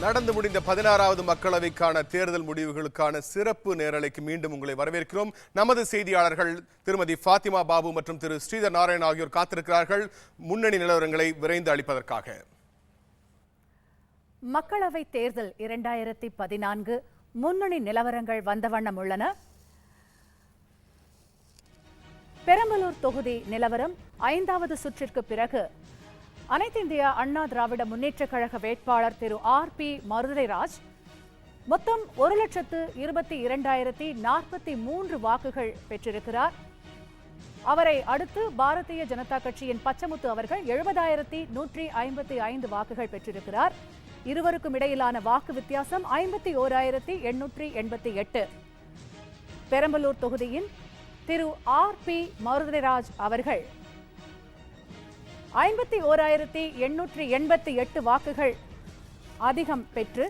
நடந்து முடிந்த 16வது மக்களவைக்கான தேர்தல் முடிவுகளுக்கான சிறப்பு நேரலைக்கு மீண்டும் உங்களை வரவேற்கிறோம். நமது செய்தியாளர்கள் திருமதி ஃபாத்திமா பாபு மற்றும் திரு ஸ்ரீதர் நாராயண் ஆகியோர் காத்திருக்கிறார்கள் முன்னணி நிலவரங்களை விரைந்து அளிப்பதற்காக. மக்களவை தேர்தல் 2014 முன்னணி நிலவரங்கள் வந்த வண்ணம் உள்ளன. பெரம்பலூர் தொகுதி நிலவரம் 5வது சுற்றிற்கு பிறகு அனைத்து இந்திய அண்ணா திராவிட முன்னேற்றக் கழக வேட்பாளர் திரு RP மருதுரைராஜ் மொத்தம் 1,22,043 வாக்குகள் பெற்றிருக்கிறார். அவரை அடுத்து பாரதிய ஜனதா கட்சியின் பச்சமுத்து அவர்கள் 70,155 வாக்குகள் பெற்றிருக்கிறார். இருவருக்கும் இடையிலான வாக்கு வித்தியாசம் 51,888. பெரம்பலூர் தொகுதியின் திரு RP மருதுரைராஜ் அவர்கள் 51,888 வாக்குகள் அதிகம் பெற்று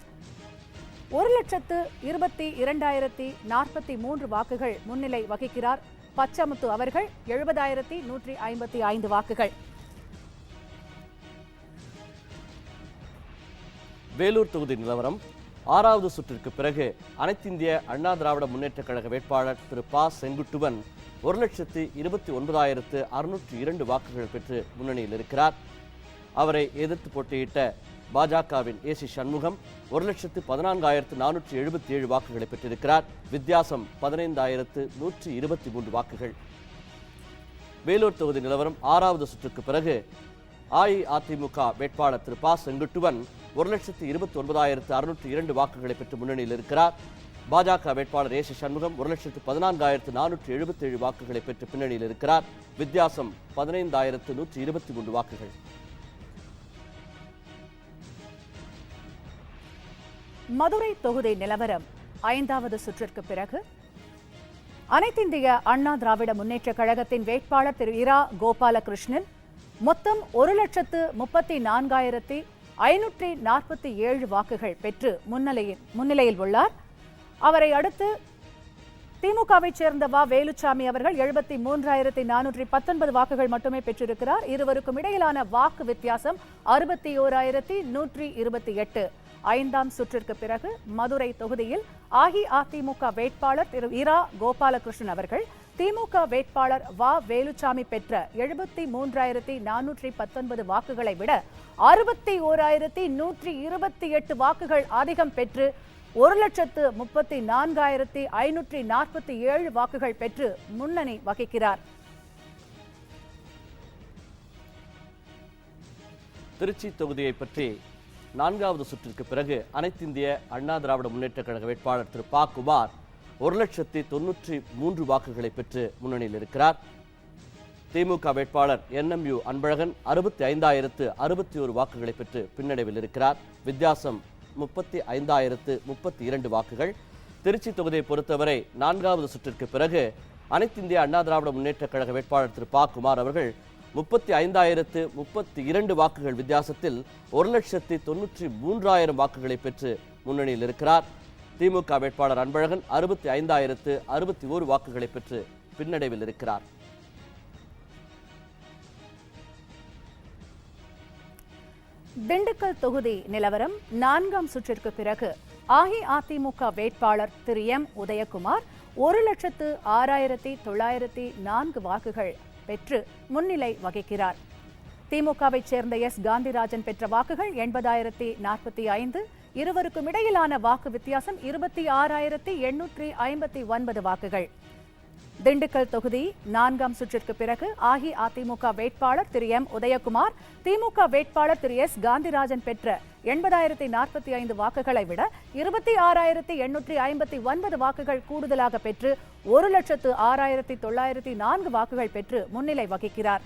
1,22,043 வாக்குகள் முன்னிலை வகிக்கிறார். பச்சமுத்து அவர்கள் 70,155 வாக்குகள். வேலூர் தொகுதி நிலவரம் 6வது சுற்றிற்கு பிறகு அனைத்திந்திய அண்ணா திராவிட முன்னேற்றக் கழக வேட்பாளர் திரு ப செங்குட்டுவன் 1,29,602 வாக்குகள் பெற்று முன்னணியில் இருக்கிறார். அவரை எதிர்த்து போட்டியிட்ட பாஜகவின் AC சண்முகம் 1,14,477 வாக்குகளை பெற்றிருக்கிறார். வித்தியாசம் 15,123 வாக்குகள். வேலூர் தொகுதி நிலவரம் 6வது சுற்றுக்கு பிறகு அஇஅதிமுக வேட்பாளர் திரு ப செங்குட்டுவன் 1,29,602 வாக்குகளை பெற்று முன்னணியில் இருக்கிறார். பாஜக வேட்பாளர் AC சண்முகம் 1,14,477 வாக்குகளை பெற்று பின்னணியில் இருக்கிறார். வித்தியாசம் 15,123 வாக்குகள். மதுரை தொகுதி நிலவரம் 5வது சுற்றிற்கு பிறகு அனைத்திந்திய அண்ணா திராவிட முன்னேற்றக் கழகத்தின் வேட்பாளர் திரு இரா கோபாலகிருஷ்ணன் மொத்தம் 1,10,547 வாக்குகள் பெற்று முன்னிலையில் உள்ளார். அவரை அடுத்து திமுகவை சேர்ந்த வ வேலுச்சாமி அவர்கள் 73,419 வாக்குகள் மட்டுமே பெற்றிருக்கிறார். இருவருக்கும் இடையிலான வாக்கு வித்தியாசம் 61,128. 5ஆம் சுற்றிற்கு பிறகு மதுரை தொகுதியில் அஇஅதிமுக வேட்பாளர் திரு இரா கோபாலகிருஷ்ணன் அவர்கள் திமுக வேட்பாளர் வ வேலுச்சாமி பெற்ற 73,419 வாக்குகளை விட 61,128 வாக்குகள் அதிகம் பெற்று 1,34,547 வாக்குகள் பெற்று முன்னணி வகிக்கிறார். திருச்சி தொகுதியை பற்றி 4வது சுற்றிற்கு பிறகு அனைத்திந்திய அண்ணா திராவிட முன்னேற்றக் கழக வேட்பாளர் திரு ப குமார் 1,93 வாக்குகளை பெற்று முன்னணியில் இருக்கிறார். திமுக வேட்பாளர் NMU அன்பழகன் 65,061 வாக்குகளை பெற்று பின்னடைவில் இருக்கிறார். வித்தியாசம் 35,032 வாக்குகள். திருச்சி தொகுதியை பொறுத்தவரை 4வது சுற்றிற்கு பிறகு அனைத்திந்திய அண்ணா திராவிட முன்னேற்றக் கழக வேட்பாளர் திரு ப குமார் அவர்கள் 35,032 வாக்குகள் வித்தியாசத்தில் 1,93,000 வாக்குகளை பெற்று முன்னணியில் இருக்கிறார். திமுக வேட்பாளர் அன்பழகன் 65,061 வாக்குகளை பெற்று பின்னடைவில் இருக்கிறார். திண்டுக்கல் தொகுதி நிலவரம் 4ஆம் சுற்றிற்கு பிறகு அஇஅதிமுக வேட்பாளர் திரு M உதயகுமார் 1,06,904 வாக்குகள் பெற்று முன்னிலை வகிக்கிறார். திமுகவை சேர்ந்த S காந்திராஜன் பெற்ற வாக்குகள் 80,045. இருவருக்கும் இடையிலான வாக்கு வித்தியாசம் 26,859 வாக்குகள். திண்டுக்கல் தொகுதி 4ஆம் சுற்றிற்கு பிறகு அஇஅதிமுக வேட்பாளர் திரு M உதயகுமார் திமுக வேட்பாளர் திரு S காந்திராஜன் பெற்ற 80,045 வாக்குகளை விட 26,859 வாக்குகள் கூடுதலாக பெற்று 1,06,904 வாக்குகள் பெற்று முன்னிலை வகிக்கிறார்.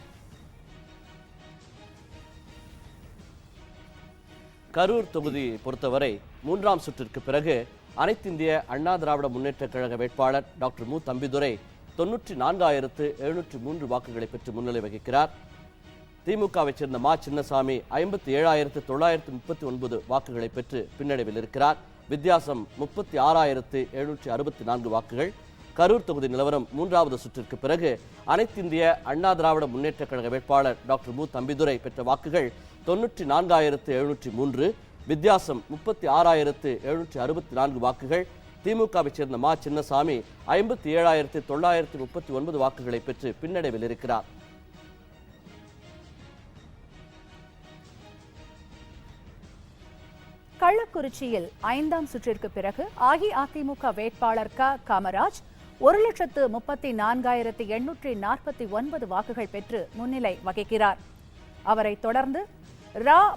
கரூர் தொகுதியை பொறுத்தவரை 3ஆம் சுற்றிற்கு பிறகு அனைத்திந்திய அண்ணா திராவிட முன்னேற்றக் கழக வேட்பாளர் டாக்டர் மு தம்பிதுரை 94,703 வாக்குகளை பெற்று முன்னிலை வகிக்கிறார். திமுகவை சேர்ந்த மா சின்னசாமி 57,939 வாக்குகளை பெற்று பின்னடைவில் இருக்கிறார். வித்தியாசம் 36,764 வாக்குகள். கரூர் தொகுதி நிலவரம் 3வது சுற்றிற்கு பிறகு அனைத்திந்திய அண்ணா திராவிட முன்னேற்றக் கழக வேட்பாளர் டாக்டர் மு தம்பிதுரை பெற்ற வாக்குகள் 94,703. வித்தியாசம் 36,764 வாக்குகள். திமுகவை சேர்ந்த மா சின்னசாமி 57,939 வாக்குகளை பெற்று பின்னடைவில் இருக்கிறார். கள்ளக்குறிச்சியில் 5ஆம் சுற்றிற்கு பிறகு அஇஅதிமுக வேட்பாளர் காமராஜ் 1,34,849 வாக்குகள் பெற்று முன்னிலை வகிக்கிறார். அவரை தொடர்ந்து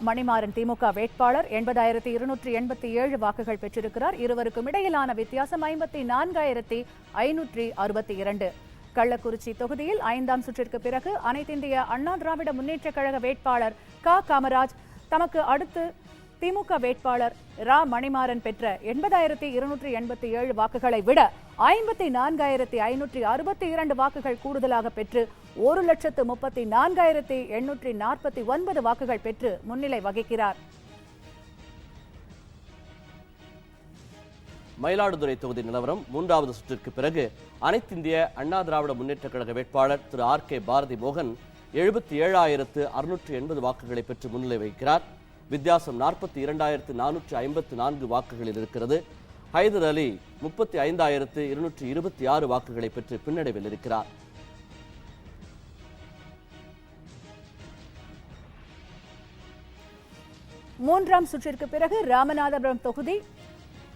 மணிமாறன் திமுக வேட்பாளர் 80,287 வாக்குகள் பெற்றிருக்கிறார். இருவருக்கும் இடையிலான வித்தியாசம் 54,562. கள்ளக்குறிச்சி தொகுதியில் 5ஆம் சுற்றிற்கு பிறகு அனைத்திந்திய அண்ணா திராவிட முன்னேற்றக் கழக வேட்பாளர் காமராஜ் தமக்கு அடுத்து திமுக வேட்பாளர் மணிமாறன் பெற்ற 80,287 வாக்குகளை விட 54,562 வாக்குகள் கூடுதலாக பெற்று 1,34,849 வாக்குகள் பெற்று முன்னிலை வகிக்கிறார். மயிலாடுதுறை தொகுதி நிலவரம் 3வது சுற்றிற்கு பிறகு அனைத்திந்திய அண்ணா திராவிட முன்னேற்ற கழக வேட்பாளர் திரு RK பாரதி மோகன் 77,680 வாக்குகளை பெற்று முன்னிலை வகிக்கிறார். வித்தியாசம் 42,454 வாக்குகளில் இருக்கிறது. ஹைதர் அலி 35,226 வாக்குகளை பெற்று பின்னடைவில் இருக்கிறார். மூன்றாம் சுற்றிற்கு பிறகு ராமநாதபுரம் தொகுதி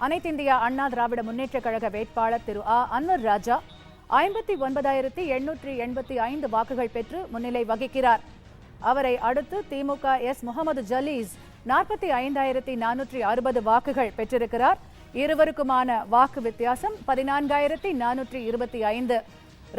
அனைத்திந்திய அண்ணா திராவிட முன்னேற்ற கழக வேட்பாளர் திரு அன்வர் ராஜா 59,885 வாக்குகள் பெற்று முன்னிலை வகிக்கிறார். அவரை அடுத்து திமுக முகமது ஜலீஸ் 45,460 வாக்குகள் பெற்றிருக்கிறார். இருவருக்குமான வாக்கு வித்தியாசம் 14,425.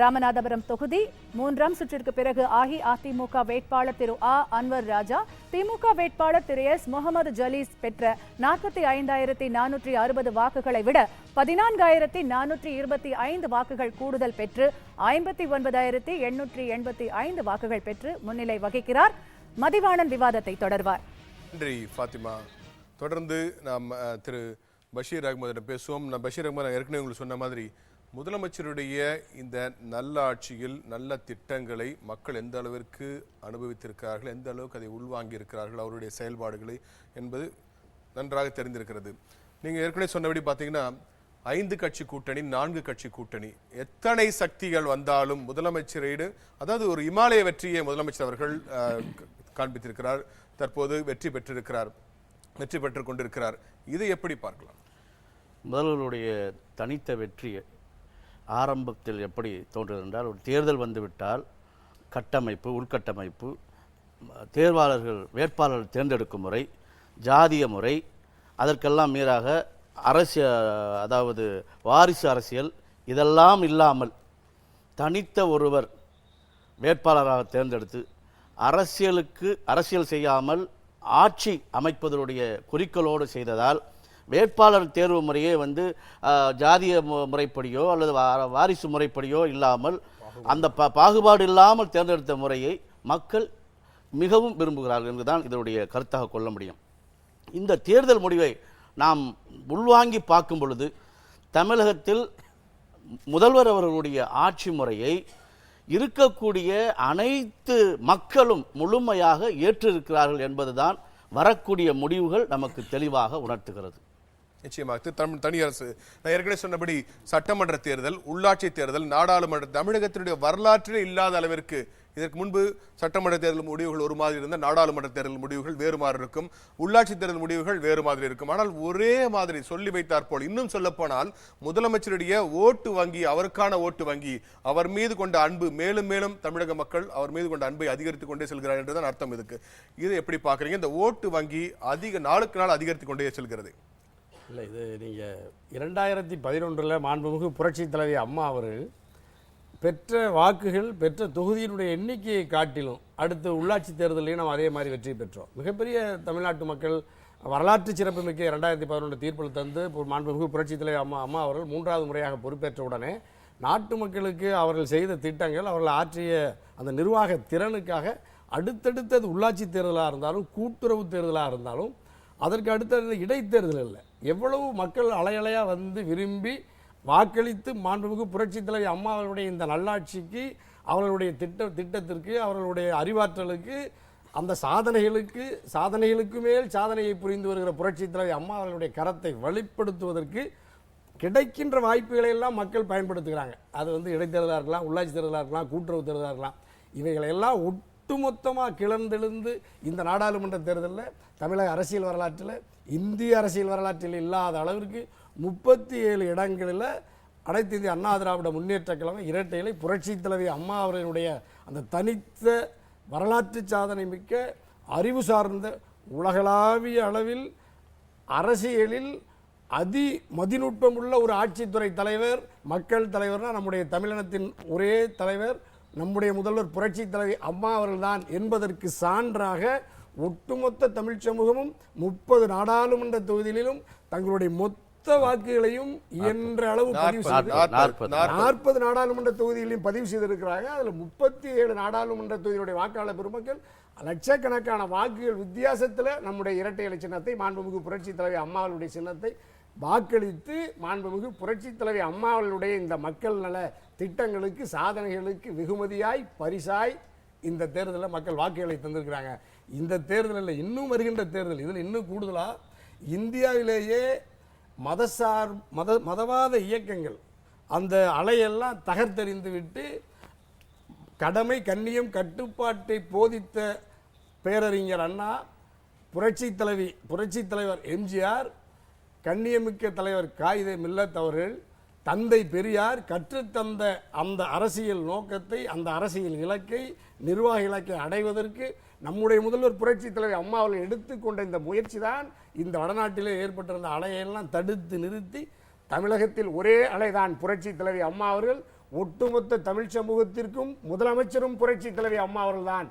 ராமநாதபுரம் தொகுதி 3ஆம் சுற்றிற்கு பிறகு அஇஅதிமுக வேட்பாளர் திரு அன்வர் ராஜா திமுக வேட்பாளர் திரு முகமது ஜலீஸ் பெற்ற 45,460 வாக்குகளை விட 14,425 வாக்குகள் கூடுதல் பெற்று 59,885 வாக்குகள் பெற்று முன்னிலை வகிக்கிறார். மதிவாணன் விவாதத்தை தொடர்வார். நன்றி ஃபாத்திமா. தொடர்ந்து நாம் திரு பஷீர் அகமது பேசுவோம். பஷீர் அகமது ஏற்கனவே உங்களுக்கு சொன்ன மாதிரி முதலமைச்சருடைய இந்த நல்ல ஆட்சியில் நல்ல திட்டங்களை மக்கள் எந்த அளவிற்கு அனுபவித்திருக்கிறார்கள், எந்த அளவுக்கு அதை உள்வாங்கி இருக்கிறார்கள், அவருடைய செயல்பாடுகளை என்பது நன்றாக தெரிந்திருக்கிறது. நீங்கள் ஏற்கனவே சொன்னபடி பார்த்தீங்கன்னா 5 கட்சி கூட்டணி, 4 கட்சி கூட்டணி, எத்தனை சக்திகள் வந்தாலும் முதலமைச்சரோடு, அதாவது ஒரு இமாலய வெற்றியை முதலமைச்சர் அவர்கள் காண்பித்திருக்கிறார். தற்போது வெற்றி பெற்றுக் கொண்டிருக்கிறார். இதை எப்படி பார்க்கலாம்? முதல்வருடைய தனித்த வெற்றியை ஆரம்பத்தில் எப்படி தோன்றுகிறது என்றால், ஒரு தேர்தல் வந்துவிட்டால் கட்டமைப்பு, உள்கட்டமைப்பு, தேர்வாளர்கள் வேட்பாளர்கள் தேர்ந்தெடுக்கும் முறை, ஜாதிய முறை, அதற்கெல்லாம் மீறாக அதாவது வாரிசு அரசியல், இதெல்லாம் இல்லாமல் தனித்த ஒருவர் வேட்பாளராக தேர்ந்தெடுத்து அரசியல் செய்யாமல் ஆட்சி அமைப்பதனுடைய குறிக்கோளோடு செய்ததால் வேட்பாளர் தேர்வு முறையே ஜாதிய முறைப்படியோ அல்லது வாரிசு முறைப்படியோ இல்லாமல் அந்த பாகுபாடு இல்லாமல் தேர்ந்தெடுத்த முறையை மக்கள் மிகவும் விரும்புகிறார்கள் என்றுதான் இதனுடைய கருத்தாக கொள்ள முடியும். இந்த தேர்தல் முடிவை நாம் உள்வாங்கி பார்க்கும் பொழுது தமிழகத்தில் முதல்வர் அவர்களுடைய ஆட்சி முறையை இருக்கக்கூடிய அனைத்து மக்களும் முழுமையாக ஏற்றிருக்கிறார்கள் என்பதுதான் வரக்கூடிய முடிவுகள் நமக்கு தெளிவாக உணர்த்துகிறது. நிச்சயமாக தனி அரசு, நான் ஏற்கனவே சொன்னபடி சட்டமன்ற தேர்தல், உள்ளாட்சி தேர்தல், நாடாளுமன்ற, தமிழகத்தினுடைய வரலாற்றிலே இல்லாத அளவிற்கு இதற்கு முன்பு சட்டமன்ற தேர்தல் முடிவுகள் ஒரு மாதிரி இருந்தால் நாடாளுமன்ற தேர்தல் முடிவுகள் வேறு மாதிரி இருக்கும், உள்ளாட்சி தேர்தல் முடிவுகள் வேறு மாதிரி இருக்கும். ஆனால் ஒரே மாதிரி சொல்லி வைத்தார் போல், இன்னும் சொல்ல போனால் முதலமைச்சருடைய ஓட்டு வங்கி, அவருக்கான ஓட்டு வங்கி, அவர் மீது கொண்ட அன்பு மேலும் மேலும் தமிழக மக்கள் அவர் மீது கொண்ட அன்பை அதிகரித்துக் கொண்டே செல்கிறார் என்றுதான் அர்த்தம். இதுக்கு இது எப்படி பார்க்குறீங்க? இந்த ஓட்டு வங்கி நாளுக்கு நாள் அதிகரித்துக் கொண்டே செல்கிறது. இல்லை, இது நீங்கள் 2011 மாண்புமிகு புரட்சி தலைவி அம்மா அவர்கள் பெற்ற வாக்குகள், பெற்ற தொகுதியினுடைய எண்ணிக்கையை காட்டிலும் அடுத்து உள்ளாட்சி தேர்தலையும் நாம் அதே மாதிரி வெற்றி பெற்றோம். மிகப்பெரிய தமிழ்நாட்டு மக்கள் வரலாற்று சிறப்புமிக்க 2011 தீர்ப்பில் தந்து மாண்புமிகு புரட்சி தலைவி அம்மா அவர்கள் 3வது முறையாக பொறுப்பேற்ற உடனே நாட்டு மக்களுக்கு அவர்கள் செய்த திட்டங்கள், அவர்கள் ஆற்றிய அந்த நிர்வாக திறனுக்காக அடுத்தடுத்தது உள்ளாட்சி தேர்தலாக இருந்தாலும் கூட்டுறவு தேர்தலாக இருந்தாலும் அதற்கு அடுத்த இடைத்தேர்தல் இல்லை, எவ்வளவு மக்கள் அலையலையாக விரும்பி வாக்களித்து மாண்புமிகு புரட்சி தலைவி அம்மா அவர்களுடைய இந்த நல்லாட்சிக்கு, அவர்களுடைய திட்டத்திற்கு, அவர்களுடைய அறிவாற்றலுக்கு அந்த சாதனைகளுக்கு மேல் சாதனையை புரிந்து வருகிற புரட்சித் தலைவி அம்மா அவர்களுடைய கரத்தை வெளிப்படுத்துவதற்கு கிடைக்கின்ற வாய்ப்புகளை எல்லாம் மக்கள் பயன்படுத்துகிறாங்க. அது இடைத்தேர்தலாக இருக்கலாம், உள்ளாட்சி தேர்தலாக இருக்கலாம், கூட்டுறவு தேர்தலாக இருக்கலாம். இவைகளெல்லாம் ஒட்டுமொத்தமாக கிளர்ந்தெழுந்து இந்த நாடாளுமன்ற தேர்தலில் தமிழக அரசியல் வரலாற்றில், இந்திய அரசியல் வரலாற்றில் இல்லாத அளவிற்கு 37 இடங்களில் அனைத்து இந்திய அண்ணா திராவிட முன்னேற்ற கழகம் இரட்டையிலை புரட்சித் தலைவி அம்மா அவர்களுடைய அந்த தனித்த வரலாற்று சாதனை மிக்க அறிவு சார்ந்த உலகளாவிய அளவில் அரசியலில் மதிநுட்பமுள்ள ஒரு ஆட்சித்துறை தலைவர், மக்கள் தலைவர்னா நம்முடைய தமிழினத்தின் ஒரே தலைவர் நம்முடைய முதல்வர் புரட்சித் தலைவி அம்மா அவர்கள்தான் என்பதற்கு சான்றாக ஒட்டுமொத்த தமிழ் சமூகமும் 30 நாடாளுமன்ற தொகுதிகளிலும் தங்களுடைய மொத்த வாக்குகளையும் இயன்ற அளவு பதிவு செய்து 40 நாடாளுமன்ற தொகுதிகளையும் பதிவு செய்திருக்கிறாங்க. அதில் 37 நாடாளுமன்ற தொகுதியுடைய வாக்காளர் பெருமக்கள் லட்சக்கணக்கான வாக்குகள் வித்தியாசத்தில் நம்முடைய இரட்டை இலை சின்னத்தை, மாண்புமிகு புரட்சித் தலைவி அம்மாவுடைய சின்னத்தை வாக்களித்து மாண்புமிகு புரட்சித் தலைவி அம்மாவுடைய இந்த மக்கள் நல திட்டங்களுக்கு, சாதனைகளுக்கு வெகுமதியாய், பரிசாய் இந்த தேர்தலில் மக்கள் வாக்குகளை தந்திருக்கிறாங்க. இந்த தேர்தலில் இன்னும் வருகின்ற தேர்தல் இதில் இன்னும் கூடுதலாக இந்தியாவிலேயே மதவாத இயக்கங்கள் அந்த அலையெல்லாம் தகர்த்தெறிந்து விட்டு கடமை, கண்ணியம், கட்டுப்பாட்டை போதித்த பேரறிஞர் அண்ணா, புரட்சித் தலைவர் எம்ஜிஆர், கண்ணியமிக்க தலைவர் காயிதே மில்லத் அவர்கள், தந்தை பெரியார் கற்றுத்தந்த அந்த அரசியல் நோக்கத்தை, அந்த அரசியல் இலக்கை, நிர்வாக இலக்கை அடைவதற்கு நம்முடைய முதல்வர் புரட்சித் தலைவர் அம்மா அவர்கள் எடுத்துக்கொண்ட இந்த முயற்சி தான் இந்த வடநாட்டிலே ஏற்பட்டிருந்த அலையெல்லாம் தடுத்து நிறுத்தி தமிழகத்தில் ஒரே அலைதான் புரட்சித் தலைவி அம்மா அவர்கள். ஒட்டுமொத்த தமிழ் சமூகத்திற்கும் முதலமைச்சரும் புரட்சித் தலைவி அம்மா அவர்கள்தான்,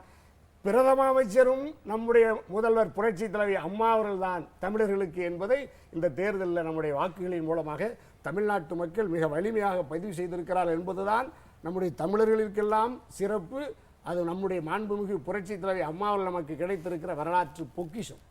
பிரதம அமைச்சரும் நம்முடைய முதல்வர் புரட்சித் தலைவி அம்மா அவர்கள்தான் தமிழர்களுக்கு என்பதை இந்த தேர்தலில் நம்முடைய வாக்குகளின் மூலமாக தமிழ்நாட்டு மக்கள் மிக வலிமையாக பதிவு செய்திருக்கிறார்கள் என்பதுதான் நம்முடைய தமிழர்களுக்கெல்லாம் சிறப்பு. அது நம்முடைய மாண்புமிகு புரட்சித் தலைவி அம்மா அவர்கள் நமக்கு கிடைத்திருக்கிற வரலாற்று பொக்கிஷம்.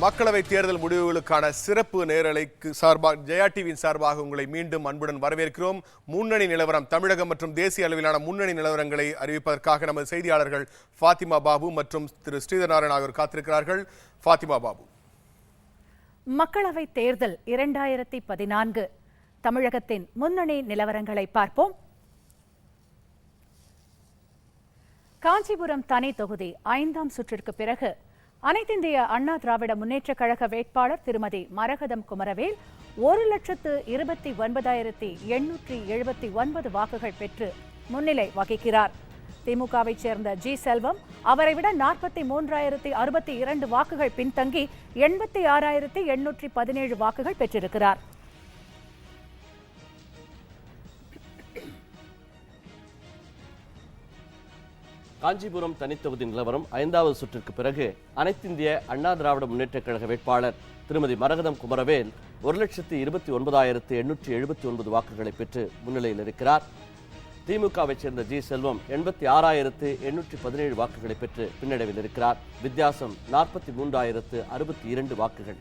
மக்களவை தேர்தல் முடிவுகளுக்கான சிறப்பு நேரலைக்கு சார்பாக ஜெயா டிவியின் சார்பாக உங்களை மீண்டும் அன்புடன் வரவேற்கிறோம். முன்னணி நிலவரம், தமிழகம் மற்றும் தேசிய அளவிலான முன்னணி நிலவரங்களை அறிவிப்பதற்காக நமது செய்தியாளர்கள் ஃபாத்திமா பாபு மற்றும் திரு ஸ்ரீதர் நாராயண் ஆகியோர் காத்திருக்கிறார்கள். ஃபாத்திமா பாபு, மக்களவை தேர்தல் 2014 தமிழகத்தின் முன்னணி நிலவரங்களை பார்ப்போம். காஞ்சிபுரம் தனி தொகுதி 5ஆம் சுற்றிற்கு பிறகு அனைத்திந்திய அண்ணா திராவிட முன்னேற்ற கழக வேட்பாளர் திருமதி மரகதம் குமரவேல் 1,29,879 வாக்குகள் பெற்று முன்னிலை வகிக்கிறார். திமுகவை சேர்ந்த ஜி செல்வம் அவரை விட 43,062 வாக்குகள் பின்தங்கி 86,817 வாக்குகள் பெற்றிருக்கிறார். காஞ்சிபுரம் தனித்தொகுதி நிலவரம் 5வது சுற்றிற்கு பிறகு அனைத்திந்திய அண்ணா திராவிட முன்னேற்ற கழக வேட்பாளர் திருமதி மரகதம் குமரவேல் 1,29,879 வாக்குகளை பெற்று முன்னிலையில் இருக்கிறார். திமுகவை சேர்ந்த ஜி செல்வம் 86,817 வாக்குகளை பெற்று பின்னடைவில் இருக்கிறார். வித்தியாசம் 43,062 வாக்குகள்.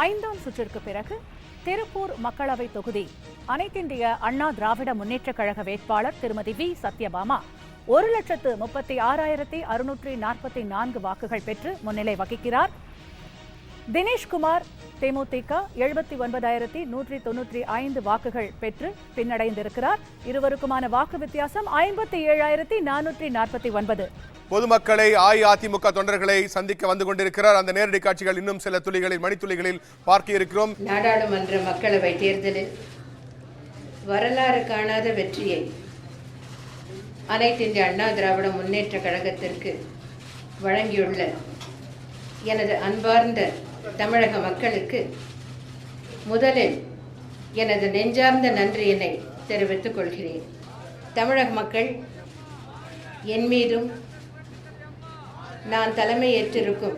ஐந்தாம் சுற்றிற்கு பிறகு திருப்பூர் மக்களவை தொகுதி அனைத்திந்திய அண்ணா திராவிட முன்னேற்ற கழக வேட்பாளர் திருமதி வி சத்யபாமா 1,36,644 வாக்குகள் பெற்று முன்னிலை வகிக்கிறார். தினேஷ்குமார் தேமுதிக 79,195 வாக்குகள் பெற்று பின்னடைந்திருக்கிறார். இருவருக்குமான வாக்கு வித்தியாசம் 57,449. பொதுமக்களை, அஇஅதிமுக தொண்டர்களை சந்திக்க வந்து கொண்டிருக்கிறார். அந்த நேரடி காட்சிகள் இன்னும் சில துளிகளில், மணித்துளிகளில் பார்க்க இருக்கிறோம். நாடாளுமன்ற மக்களவை தேர்தலில் வரலாறு காணாத வெற்றியை அனைத்திந்திய அண்ணா திராவிட முன்னேற்ற கழகத்திற்கு வழங்கியுள்ள எனது அன்பார்ந்த தமிழக மக்களுக்கு முதலில் எனது நெஞ்சார்ந்த நன்றியினை தெரிவித்துக் கொள்கிறேன். தமிழக மக்கள் என் மீதும் நான் தலைமையேற்றிருக்கும்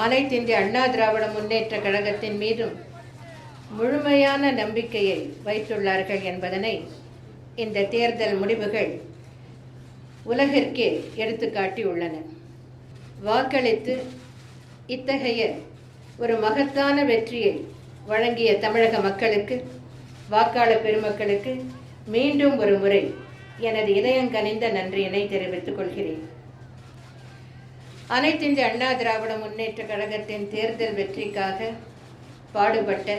அனைத்து இந்திய அண்ணா திராவிட முன்னேற்ற கழகத்தின் மீதும் முழுமையான நம்பிக்கையை வைத்துள்ளார்கள் என்பதனை இந்த தேர்தல் முடிவுகள் உலகிற்கே எடுத்துக்காட்டியுள்ளன. வாக்களித்து இத்தகைய ஒரு மகத்தான வெற்றியை வழங்கிய தமிழக மக்களுக்கு, வாக்காளர் பெருமக்களுக்கு மீண்டும் ஒரு முறை எனது இதயங்கனிந்த நன்றியினை தெரிவித்துக் கொள்கிறேன். அனைத்து இந்திய அண்ணா திராவிட முன்னேற்ற கழகத்தின் தேர்தல் வெற்றிக்காக பாடுபட்ட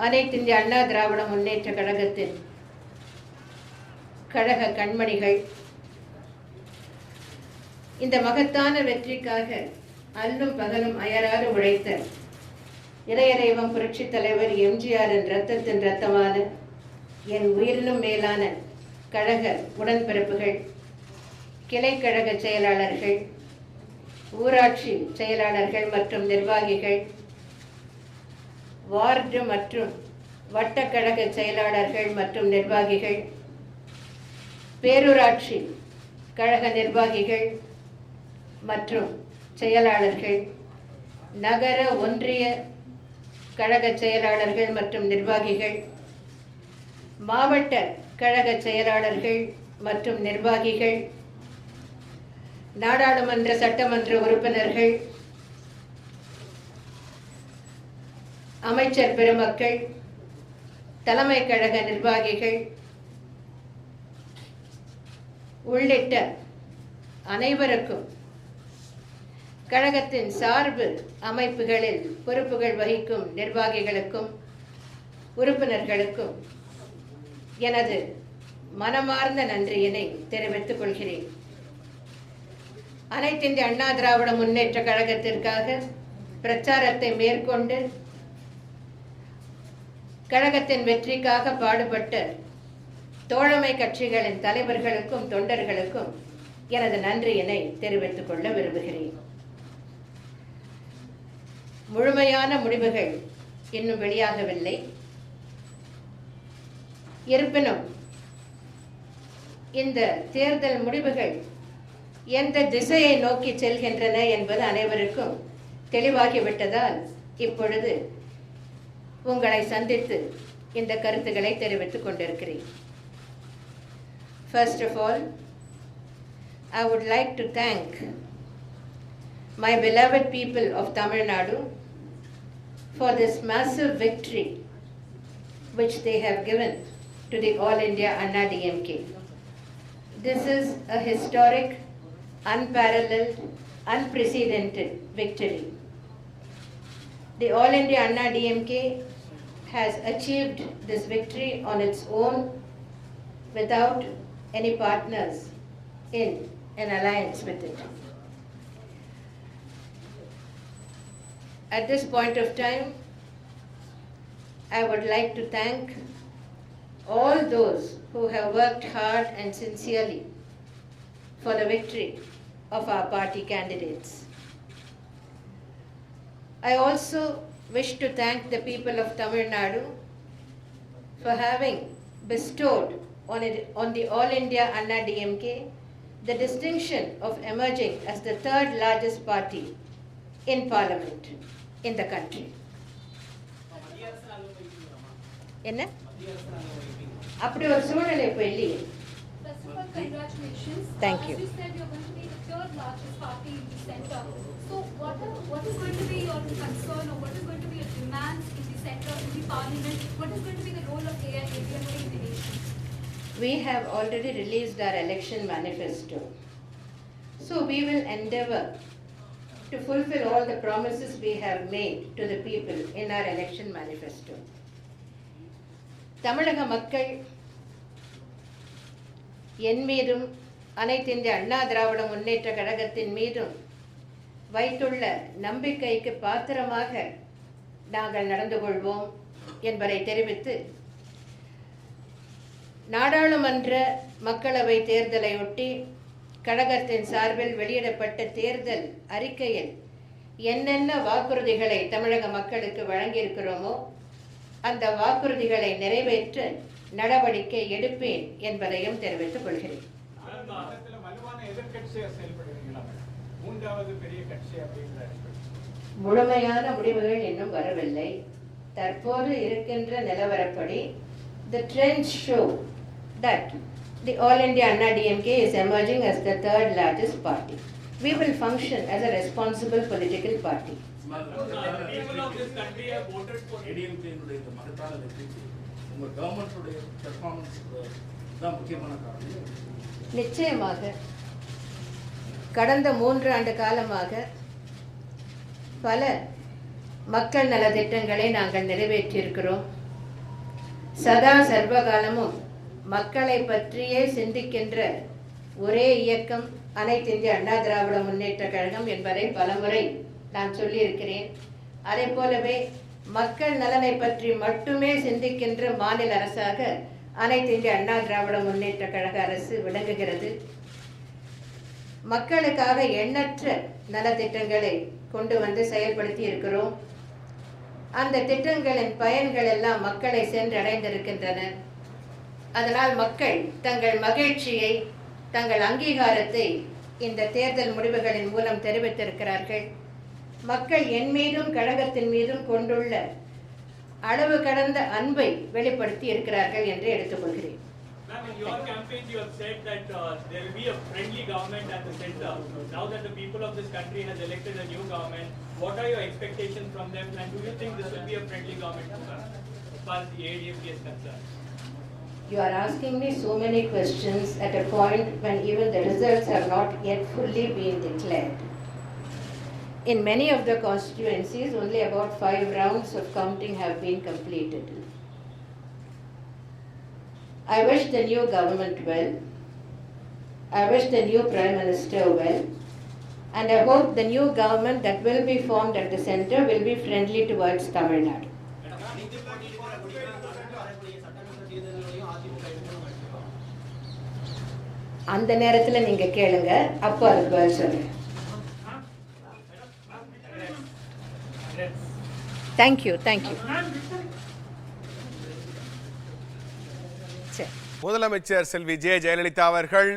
அனைத்து இந்திய அண்ணா திராவிட முன்னேற்ற கழகத்தின் கழக கண்மணிகள், இந்த மகத்தான வெற்றிக்காக அல்லும் பகலும் அயராது உழைத்த இளையதெய்வம் புரட்சித் தலைவர் எம்ஜிஆரின் இரத்தத்தின் இரத்தமான என் உயிரினும் மேலான கழக உடன்பிறப்புகள், கிளைக்கழக செயலாளர்கள், ஊராட்சி செயலாளர்கள் மற்றும் நிர்வாகிகள், வார்டு மற்றும் வட்டக்கழக செயலாளர்கள் மற்றும் நிர்வாகிகள், பேரூராட்சி கழக நிர்வாகிகள் மற்றும் செயலாளர்கள், நகர ஒன்றிய கழக செயலாளர்கள் மற்றும் நிர்வாகிகள், மாவட்ட கழக செயலாளர்கள் மற்றும் நிர்வாகிகள், நாடாளுமன்ற சட்டமன்ற உறுப்பினர்கள், அமைச்சர் பெருமக்கள், தலைமை கழக நிர்வாகிகள் உள்ளிட்ட அனைவருக்கும், கழகத்தின் சார்பு அமைப்புகளில் பொறுப்புகள் வகிக்கும் நிர்வாகிகளுக்கும் உறுப்பினர்களுக்கும் எனது மனமார்ந்த நன்றியினை தெரிவித்துக் கொள்கிறேன். அனைத்து இந்திய அண்ணா திராவிட முன்னேற்ற கழகத்திற்காக பிரச்சாரத்தை மேற்கொண்டு கழகத்தின் வெற்றிக்காக பாடுபட்ட தோழமை கட்சிகளின் தலைவர்களுக்கும் தொண்டர்களுக்கும் எனது நன்றியினை தெரிவித்துக் கொள்ள விரும்புகிறேன். முழுமையான முடிவுகள் இன்னும் வெளியாகவில்லை. இருப்பினும் இந்த தேர்தல் முடிவுகள் எந்த திசையை நோக்கி செல்கின்றன என்பது அனைவருக்கும் தெளிவாகிவிட்டதால் இப்பொழுது உங்களை சந்தித்து இந்த கருத்துக்களை தெரிவித்துக் கொண்டிருக்கிறேன். First of all, I would like to thank my beloved people of Tamil Nadu for this massive victory which they have given to the All India Anna DMK. This is a historic, unparalleled, unprecedented victory. The All India Anna DMK has achieved this victory on its own without any partners in an alliance with it. At this point of time, I would like to thank all those who have worked hard and sincerely for the victory of our party candidates. I also wish to thank the people of Tamil Nadu for having bestowed on the All India Anna DMK the distinction of emerging as the third largest party in parliament in the country. என்ன அப்படி ஒரு சூழ்நிலை இப்போ இல்லையே. First of all, congratulations. Thank you. As you said, you're going to be the third largest party in the center. So what is going to be your concern, or what is going to be your demands in the center, in the parliament? What is going to be the role of AIADMK in the nation? We have already released our election manifesto. So we will endeavor to fulfill all the promises we have made to the people in our election manifesto. தமிழக மக்கள் என் மீதும் அனைத்து இந்திய அண்ணா திராவிட முன்னேற்ற கழகத்தின் மீதும் வைத்துள்ள நம்பிக்கைக்கு பாத்திரமாக நாங்கள் நடந்து கொள்வோம் என்பதை தெரிவித்து, நாடாளுமன்ற மக்களவை தேர்தலையொட்டி கழகத்தின் சார்பில் வெளியிடப்பட்ட தேர்தல் அறிக்கையில் என்னென்ன வாக்குறுதிகளை தமிழக மக்களுக்கு வழங்கியிருக்கிறோமோ அந்த வாக்குறுதிகளை நிறைவேற்ற நடவடிக்கை எடுப்பேன் என்பதையும் தெரிவித்துக் கொள்கிறேன். முழுமையான முடிவுகள் இன்னும் வரவில்லை. தற்போது இருக்கின்ற நிலவரப்படி the trends show that the All India Anna DMK is emerging as the third largest party. We will function as a responsible political party. People of this country have voted for ADMK இந்த மகத்தான வெற்றிக்கு உங்க கவர்மெண்ட்டுடைய performance தான் முக்கியமான காரணம். நிச்சயமாக கடந்த 3 ஆண்டு காலமாக பல மக்கள் நல திட்டங்களை நாங்கள் நிறைவேற்றியிருக்கிறோம். சதா சர்வகாலமும் மக்களை பற்றியே சிந்திக்கின்ற ஒரே இயக்கம் அனைத்து இந்திய அண்ணா திராவிட முன்னேற்ற கழகம் என்பதை பலமுறை நான் சொல்லியிருக்கிறேன். அதே போலவே மக்கள் நலனை பற்றி மட்டுமே சிந்திக்கின்ற மாநில அரசாக அனைத்து இந்திய அண்ணா திராவிட முன்னேற்ற கழக அரசு விளங்குகிறது. மக்களுக்காக எண்ணற்ற நலத்திட்டங்களை கொண்டு வந்து செயல்படுத்தி இருக்கிறோம். அந்த திட்டங்களின் பயன்கள் எல்லாம் மக்களை சென்றடைந்திருக்கின்றன. அதனால் மக்கள் தங்கள் மகிழ்ச்சியை, தங்கள் அங்கீகாரத்தை இந்த தேர்தல் முடிவுகளின் மூலம் தெரிவித்திருக்கிறார்கள். மக்கள் என் மீதும் கழகத்தின் மீதும் கொண்டுள்ள அளவு கடந்த அன்பை வெளிப்படுத்தி இருக்கிறார்கள் என்று எடுத்துக்கொள்கிறேன். Ma'am, in your campaign you have said that there will be a friendly government at the center. Now that the people of this country has elected a new government, what are your expectations from them, and do you think this will be a friendly government as far as the ADMK is concerned? You are asking me so many questions at a point when even the results have not yet fully been declared. In many of the constituencies, only about 5 rounds of counting have been completed. I wish the new government well. I wish the new Prime Minister well. And I hope the new government that will be formed at the center will be friendly towards Tamil Nadu. அந்த நேரத்தில் நீங்க கேளுங்க, அப்போ அதுக்கு பதில் சொல்றேன். Thank you. முதலமைச்சர் செல்வி ஜெயலலிதா அவர்கள்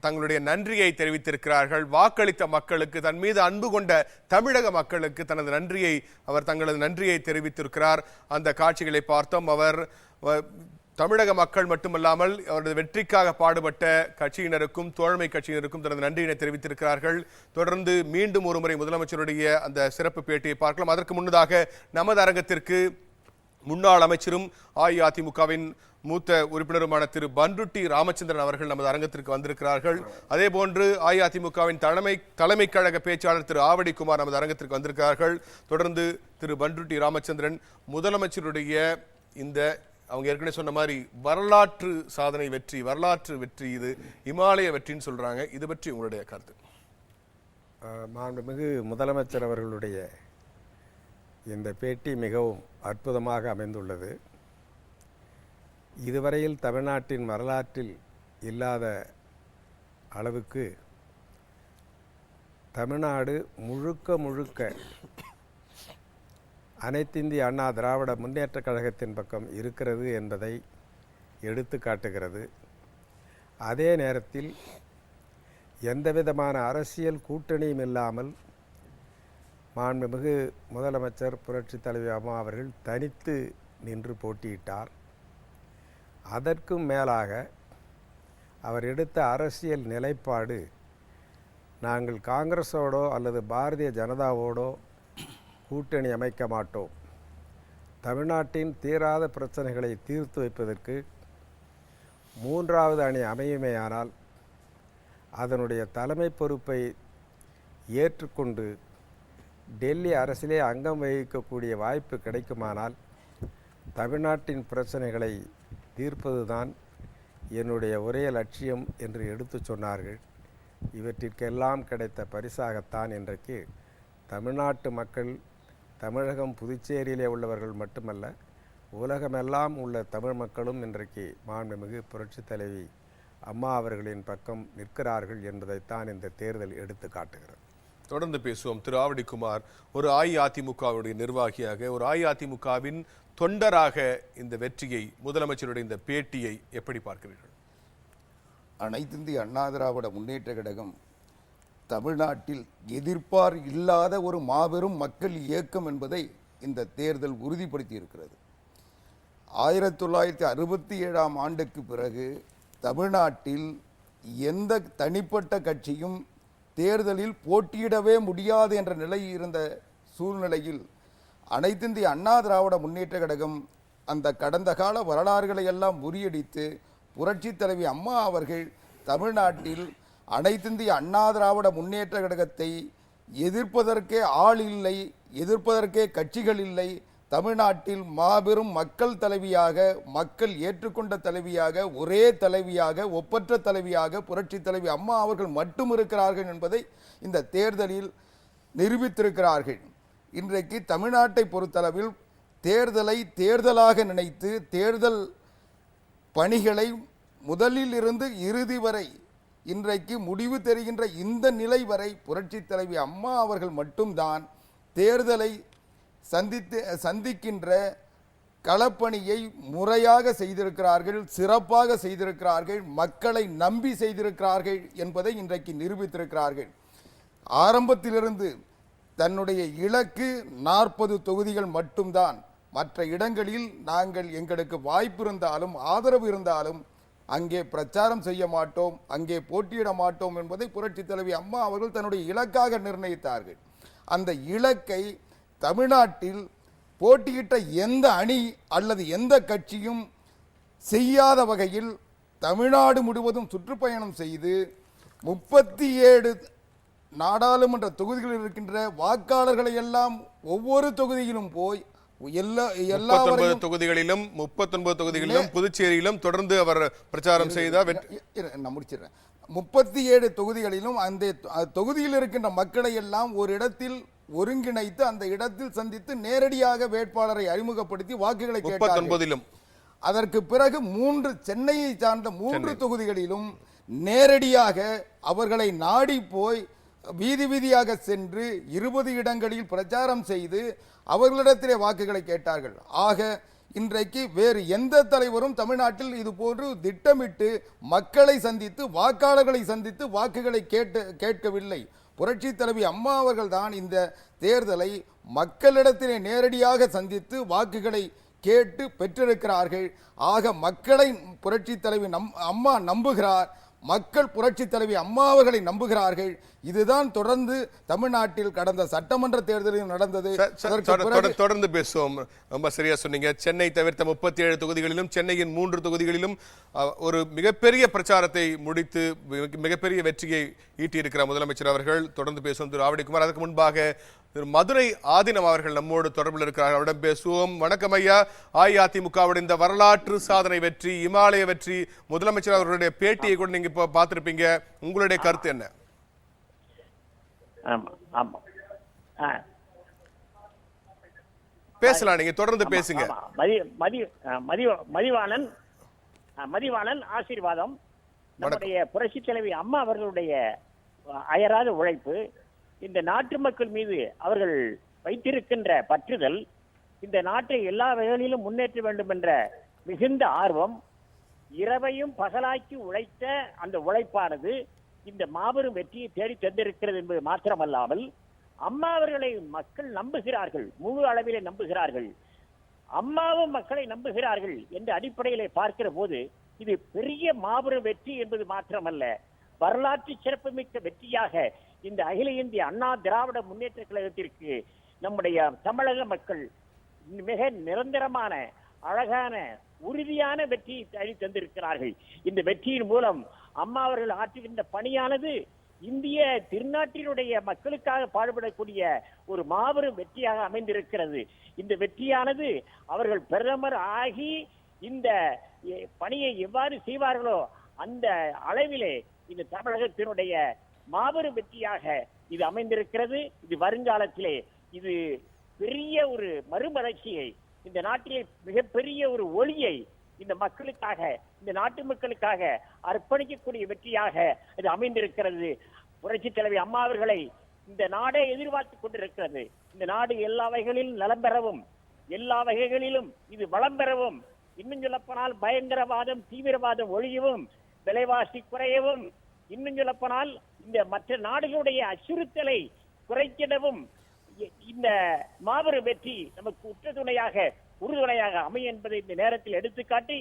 தங்களுடைய நன்றியை தெரிவித்திருக்கிறார்கள். வாக்களித்த மக்களுக்கு, தன் மீது அன்பு கொண்ட தமிழக மக்களுக்கு தங்களது நன்றியை தெரிவித்திருக்கிறார். அந்த காட்சிகளை பார்த்தோம். அவர் தமிழக மக்கள் மட்டுமல்லாமல் அவரது வெற்றிக்காக பாடுபட்ட கட்சியினருக்கும் தோழமை கட்சியினருக்கும் தனது நன்றியினை தெரிவித்திருக்கிறார்கள். தொடர்ந்து மீண்டும் ஒருமுறை முதலமைச்சருடைய அந்த சிறப்பு பேட்டியை பார்க்கலாம். அதற்கு முன்னதாக நமது அரங்கத்திற்கு முன்னாள் அமைச்சரும் அஇஅதிமுகவின் மூத்த உறுப்பினருமான திரு பன்ருட்டி ராமச்சந்திரன் அவர்கள் நமது அரங்கத்திற்கு வந்திருக்கிறார்கள். அதே போன்று அஇஅதிமுகவின் தலைமை கழக பேச்சாளர் திரு ஆவடி குமார் நமது அரங்கத்திற்கு வந்திருக்கிறார்கள். தொடர்ந்து திரு பன்ருட்டி ராமச்சந்திரன் முதலமைச்சருடைய இந்த அவங்க ஏற்கனவே சொன்ன மாதிரி வரலாற்று சாதனை வெற்றி, வரலாற்று வெற்றி, இது இமாலய வெற்றின்னு சொல்றாங்க. இது பற்றி உங்களுடைய கருத்து? மாண்புமிகு முதலமைச்சர் அவர்களுடைய இந்த பேட்டி மிகவும் அற்புதமாக அமைந்துள்ளது. இதுவரையில் தமிழ்நாட்டின் வரலாற்றில் இல்லாத அளவுக்கு தமிழ்நாடு முழுக்க அனைத்திந்திய அண்ணா திராவிட முன்னேற்ற கழகத்தின் பக்கம் இருக்கிறது என்பதை எடுத்து காட்டுகிறது. அதே நேரத்தில் எந்தவிதமான அரசியல் கூட்டணியும் இல்லாமல் மாண்புமிகு முதலமைச்சர் புரட்சித் தலைவி அம்மா அவர்கள் தனித்து நின்று போட்டியிட்டார். அதற்கும் மேலாக அவர் எடுத்த அரசியல் நிலைப்பாடு, நாங்கள் காங்கிரஸோடோ அல்லது பாரதிய ஜனதாவோடோ கூட்டணி அமைக்க மாட்டோம், தமிழ்நாட்டின் தீராத பிரச்சனைகளை தீர்த்து வைப்பதற்கு மூன்றாவது அணி அமையுமேயானால் அதனுடைய தலைமை பொறுப்பை ஏற்றுக்கொண்டு டெல்லி அரசிலே அங்கம் வகிக்கக்கூடிய வாய்ப்பு கிடைக்குமானால் தமிழ்நாட்டின் பிரச்சனைகளை தீர்ப்பதுதான் என்னுடைய ஒரே லட்சியம் என்று எடுத்து சொன்னார்கள். இவற்றிற்கெல்லாம் கிடைத்த பரிசாகத்தான் இன்றைக்கு தமிழ்நாட்டு மக்கள், தமிழகம் புதுச்சேரியிலே உள்ளவர்கள் மட்டுமல்ல, உலகமெல்லாம் உள்ள தமிழ் மக்களும் இன்றைக்கு மாண்புமிகு புரட்சித் தலைவி அம்மா அவர்களின் பக்கம் நிற்கிறார்கள் என்பதைத்தான் இந்த தேர்தல் எடுத்து காட்டுகிறது. தொடர்ந்து பேசுவோம். திரு ஆவடி குமார், ஒரு அஇஅதிமுகவுடைய நிர்வாகியாக, ஒரு அஇஅதிமுகவின் தொண்டராக இந்த வெற்றியை, முதலமைச்சருடைய இந்த பேட்டியை எப்படி பார்க்கிறீர்கள்? அனைத்திந்திய அண்ணா திராவிட முன்னேற்ற கழகம் தமிழ்நாட்டில் எதிர்ப்பார் இல்லாத ஒரு மாபெரும் மக்கள் இயக்கம் என்பதை இந்த தேர்தல் உறுதிப்படுத்தி இருக்கிறது. 1967ஆம் ஆண்டுக்கு பிறகு தமிழ்நாட்டில் எந்த தனிப்பட்ட கட்சியும் தேர்தலில் போட்டியிடவே முடியாது என்ற நிலை இருந்த சூழ்நிலையில் அனைத்திந்திய அண்ணா திராவிட முன்னேற்ற கழகம் அந்த கடந்த கால வரலாறுகளை எல்லாம் முறியடித்து புரட்சித் தலைவி அம்மா அவர்கள் தமிழ்நாட்டில் அனைத்திந்திய அண்ணா திராவிட முன்னேற்ற கழகத்தை எதிர்ப்பதற்கே ஆள் இல்லை, எதிர்ப்பதற்கே கட்சிகள் இல்லை, தமிழ்நாட்டில் மாபெரும் மக்கள் தலைவியாக, மக்கள் ஏற்றுக்கொண்ட தலைவியாக, ஒரே தலைவியாக, ஒப்பற்ற தலைவியாக புரட்சித் தலைவி அம்மா அவர்கள் மட்டும் இருக்கிறார்கள் என்பதை இந்த தேர்தலில் நிரூபித்திருக்கிறார்கள். இன்றைக்கு தமிழ்நாட்டை பொறுத்தளவில் தேர்தலை தேர்தலாக நினைத்து தேர்தல் பணிகளை முதலில் இருந்து இறுதி வரை இன்றைக்கு முடிவு தெரிகின்ற இந்த நிலை வரை புரட்சித் தலைவி அம்மா அவர்கள் மட்டும்தான் தேர்தலை சந்திக்கின்ற களப்பணியை முறையாக செய்திருக்கிறார்கள், சிறப்பாக செய்திருக்கிறார்கள், மக்களை நம்பி செய்திருக்கிறார்கள் என்பதை இன்றைக்கு நிரூபித்திருக்கிறார்கள். ஆரம்பத்திலிருந்து தன்னுடைய இலக்கு 40 தொகுதிகள் மட்டும்தான். மற்ற இடங்களில் நாங்கள் எங்களுக்கு வாய்ப்பு இருந்தாலும் ஆதரவு இருந்தாலும் அங்கே பிரச்சாரம் செய்ய மாட்டோம், அங்கே போட்டியிட மாட்டோம் என்பதை புரட்சித் தலைவி அம்மா அவர்கள் தன்னுடைய இலக்காக நிர்ணயித்தார்கள். அந்த இலக்கை தமிழ்நாட்டில் போட்டியிட்ட எந்த அணி அல்லது எந்த கட்சியும் செய்யாத வகையில் தமிழ்நாடு முழுவதும் சுற்றுப்பயணம் செய்து 37 நாடாளுமன்ற தொகுதிகளில் இருக்கின்ற வாக்காளர்களை எல்லாம் ஒவ்வொரு தொகுதியிலும் போய் எல்லா 39 தொகுதிகளிலும் 39 தொகுதிகளிலும் புதுச்சேரியிலும் தொடர்ந்து அவர் பிரச்சாரம் செய்தார். நான் முடிச்சிடுறேன். 37 தொகுதிகளிலும் அந்த தொகுதியில் இருக்கின்ற மக்களை எல்லாம் ஒரு இடத்தில் ஒருங்கிணைத்து அந்த இடத்தில் சந்தித்து நேரடியாக வேட்பாளரை அறிமுகப்படுத்தி வாக்குகளை கேட்டார்கள். அதற்கு பிறகு சென்னையை சார்ந்த 3 தொகுதிகளிலும் நேரடியாக அவர்களை நாடி போய் வீதி வீதியாக சென்று 20 இடங்களில் பிரச்சாரம் செய்து அவர்களிடத்திலே வாக்குகளை கேட்டார்கள். ஆக இன்றைக்கு வேறு எந்த தலைவரும் தமிழ்நாட்டில் இது போன்று திட்டமிட்டு மக்களை சந்தித்து வாக்காளர்களை சந்தித்து வாக்குகளை கேட்கவில்லை. புரட்சி தலைவி அம்மா அவர்கள் தான் இந்த தேர்தலை மக்களிடத்திலே நேரடியாக சந்தித்து வாக்குகளை கேட்டு பெற்றிருக்கிறார்கள். ஆக மக்களை புரட்சி தலைவி அம்மா நம்புகிறார், மக்கள் புரட்சி தலைவி அம்மா அவர்களை நம்புகிறார்கள். இதுதான் தொடர்ந்து தமிழ்நாட்டில் கடந்த சட்டமன்ற தேர்தலில் நடந்தது. தொடர்ந்து பேசுவோம். ரொம்ப சரியா சொன்னீங்க. சென்னை தவிர்த்த 37 தொகுதிகளிலும் சென்னையின் 3 தொகுதிகளிலும் ஒரு மிகப்பெரிய பிரச்சாரத்தை முடித்து மிகப்பெரிய வெற்றியை ஈட்டியிருக்கிற முதலமைச்சர் அவர்கள். தொடர்ந்து பேசுவோம் திரு ஆவடிக்குமார். அதற்கு முன்பாக திரு மதுரை ஆதீனம் அவர்கள் நம்மோடு தொடர்பில் இருக்கிறார்கள். அவரிடம் பேசுவோம். வணக்கம் ஐயா. அஇஅதிமுகவுடைய இந்த வரலாற்று சாதனை வெற்றி, இமாலய வெற்றி, முதலமைச்சர் அவர்களுடைய பேட்டியை கூட நீங்க இப்ப பார்த்திருப்பீங்க. உங்களுடைய கருத்து என்ன? பேசலாம், நீங்க தொடர்ந்து பேசுங்க. மதிவாணன் ஆசீர்வாதம். நம்முடைய புரட்சி தலைவி அம்மா அவர்களுடைய அயராத உழைப்பு, இந்த நாட்டு மக்கள் மீது அவர்கள் வைத்திருக்கின்ற பற்றுதல், இந்த நாட்டை எல்லா வகைகளிலும் முன்னேற்ற வேண்டும் என்ற மிகுந்த ஆர்வம், இரவையும் பகலாக்கி உழைத்த அந்த உழைப்பானது இந்த மாபெரும் வெற்றியை தேடி தந்திருக்கிறது என்பது மாத்திரமல்லாமல் அம்மா அவர்களை மக்கள் நம்புகிறார்கள், முழு அளவிலே நம்புகிறார்கள், அம்மாவும் மக்களை நம்புகிறார்கள் என்ற அடிப்படையிலே பார்க்கிற போது இது பெரிய மாபெரும் வெற்றி என்பது மாத்திரமல்ல, வரலாற்று சிறப்புமிக்க வெற்றியாக இந்த அகில இந்திய அண்ணா திராவிட முன்னேற்ற கழகத்திற்கு நம்முடைய தமிழக மக்கள் மிக நிரந்தரமான அழகான உறுதியான வெற்றியை தேடி தந்திருக்கிறார்கள். இந்த வெற்றியின் மூலம் அம்மா அவர்கள் ஆற்றுகின்ற பணியானது இந்திய திருநாட்டினுடைய மக்களுக்காக பாடுபடக்கூடிய ஒரு மாபெரும் வெற்றியாக அமைந்திருக்கிறது. இந்த வெற்றியானது அவர்கள் பிரதமர் ஆகி இந்த பணியை எவ்வாறு செய்வார்களோ அந்த அளவிலே இந்த தமிழகத்தினுடைய மாபெரும் வெற்றியாக இது அமைந்திருக்கிறது. இது வருங்காலத்திலே இது பெரிய ஒரு மறுமலர்ச்சியை, இந்த நாட்டிலே மிகப்பெரிய ஒரு ஒளியை இந்த மக்களுக்காக, இந்த நாட்டு மக்களுக்காக அர்ப்பணிக்கக்கூடிய வெற்றியாக இது அமைந்திருக்கிறது. புரட்சி தலைவி அம்மா அவர்களை இந்த நாடே எதிர்பார்த்து கொண்டிருக்கிறது. இந்த நாடு எல்லா வகைகளிலும் நலம் பெறவும், எல்லா வகைகளிலும் இது வளம் பெறவும், இன்னும் சொல்லப்போனால் பயங்கரவாதம் தீவிரவாதம் ஒழியவும், விலைவாசி குறையவும், இன்னும் சொல்லப்போனால் இந்த மற்ற நாடுகளுடைய அச்சுறுத்தலை குறைக்கிடவும் இந்த மாபெரும் வெற்றி நமக்கு உற்ற துணையாக உறுதுணையாக அமையும் என்பதை இந்த நேரத்தில் எடுத்துக்காட்டி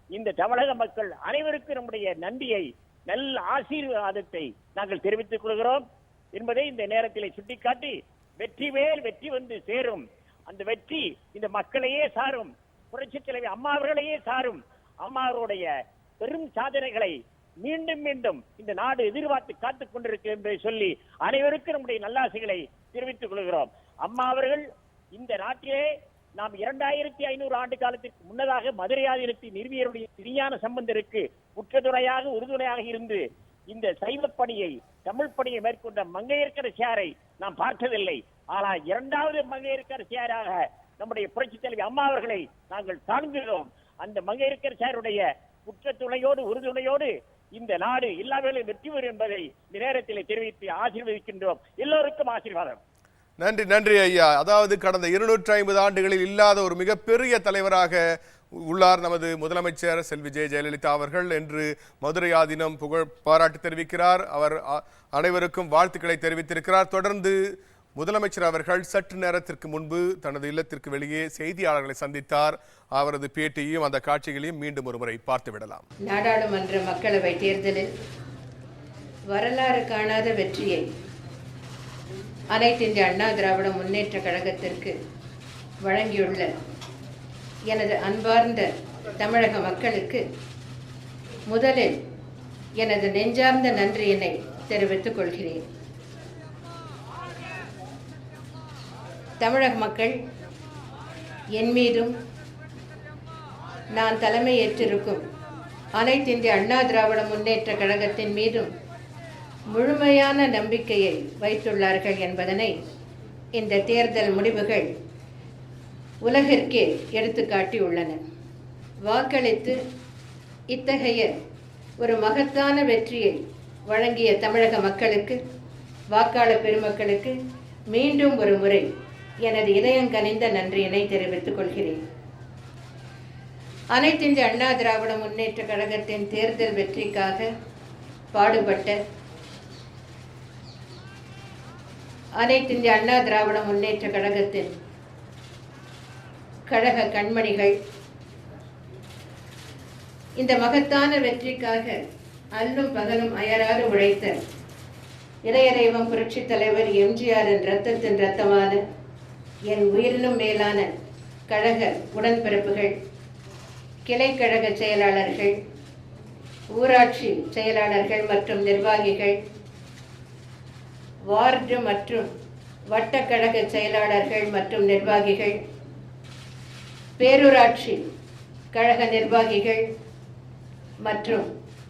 இந்த தமிழக மக்கள் அனைவருக்கும் நம்முடைய நன்றியை நல்ல ஆசீர்வாதத்தை நாங்கள் தெரிவித்துக் கொள்கிறோம் என்பதை இந்த நேரத்தில் சுட்டிக்காட்டி வெற்றி மேல் வெற்றி வந்து சேரும். அந்த வெற்றி இந்த மக்களையே சாரும், புரட்சித் தலைவி அம்மா அவர்களையே சாரும். அம்மா அவருடைய பெரும் சாதனைகளை மீண்டும் மீண்டும் இந்த நாடு எதிர்பார்த்து காத்துக் கொண்டிருக்கிறது என்பதை சொல்லி அனைவருக்கும் நம்முடைய நல்லாசைகளை தெரிவித்துக் கொள்கிறோம். அம்மா அவர்கள் இந்த நாட்டிலே நாம் 2500 ஆண்டு காலத்திற்கு முன்னதாக மதுரை ஆதீனத்தை நிறுவியருடைய திருஞான சம்பந்தருக்கு உற்றதுணையாக உறுதுணையாக இருந்து இந்த சைவ பணியை தமிழ் பணியை மேற்கொண்ட மங்கையர்க்கரசியாரை நாம் பார்த்ததில்லை. ஆனால் இரண்டாவது மங்கையர்க்கரசியாராக நம்முடைய புரட்சித் தலைவி அம்மா அவர்களை நாங்கள் காண்கிறோம். அந்த மங்கையர்க்கரசியாருடைய உற்றத்துணையோடு உறுதுணையோடு இந்த நாடு எல்லாவேளையும் வெற்றி பெறும் என்பதை இந்த நேரத்தில் தெரிவித்து ஆசீர்வதிக்கின்றோம். எல்லோருக்கும் ஆசீர்வாதம். நன்றி நன்றி ஐயா. அதாவது கடந்த 250 ஆண்டுகளில் இல்லாத ஒரு மிகப்பெரிய தலைவராக உள்ளார் நமது முதலமைச்சர் செல்வி ஜெயலலிதா அவர்கள் என்று மதுரை ஆதீனம் புகழ் பாராட்டு தெரிவிக்கிறார். அவர் அனைவருக்கும் வாழ்த்துக்களை தெரிவித்திருக்கிறார். தொடர்ந்து முதலமைச்சர் அவர்கள் சற்று நேரத்திற்கு முன்பு தனது இல்லத்திற்கு வெளியே செய்தியாளர்களை சந்தித்தார். அவரது பேட்டியையும் அந்த காட்சிகளையும் மீண்டும் ஒரு முறை பார்த்து விடலாம். நாடாளுமன்ற மக்களவை தேர்தலில் வரலாறு காணாத வெற்றியை அனைத்து இந்திய அண்ணா திராவிட முன்னேற்ற கழகத்திற்கு வழங்கியுள்ள எனது அன்பார்ந்த தமிழக மக்களுக்கு முதலில் எனது நெஞ்சார்ந்த நன்றியினை தெரிவித்துக் கொள்கிறேன். தமிழக மக்கள் என் மீதும் நான் தலைமை ஏற்றிருக்கும் அனைத்து இந்திய அண்ணா திராவிட முன்னேற்ற கழகத்தின் மீதும் முழுமையான நம்பிக்கையை வைத்துள்ளார்கள் என்பதனை இந்த தேர்தல் முடிவுகள் உலகிற்கே எடுத்துக்காட்டியுள்ளன. வாக்களித்து இத்தகைய ஒரு மகத்தான வெற்றியை வழங்கிய தமிழக மக்களுக்கு, வாக்காளர் பெருமக்களுக்கு மீண்டும் ஒரு முறை எனது இதயங்கனிந்த நன்றியினை தெரிவித்துக் கொள்கிறேன். அனைத்து இந்திய அண்ணா திராவிட முன்னேற்ற கழகத்தின் தேர்தல் வெற்றிக்காக பாடுபட்ட அனைத்து இந்திய அண்ணா திராவிட முன்னேற்ற கழகத்தின் கழக கண்மணிகள், இந்த மகத்தான வெற்றிக்காக அல்லும் பகலும் அயராது உழைத்த இதய தெய்வம் புரட்சித் தலைவர் எம்ஜிஆரின் இரத்தத்தின் இரத்தமான என் உயிரினும் மேலான கழக உடன்பிறப்புகள், கிளைக்கழக செயலாளர்கள், ஊராட்சி செயலாளர்கள் மற்றும் நிர்வாகிகள், வார்டு மற்றும் வட்டக்கழக செயலாளர்கள் மற்றும் நிர்வாகிகள், பேரூராட்சி கழக நிர்வாகிகள் மற்றும்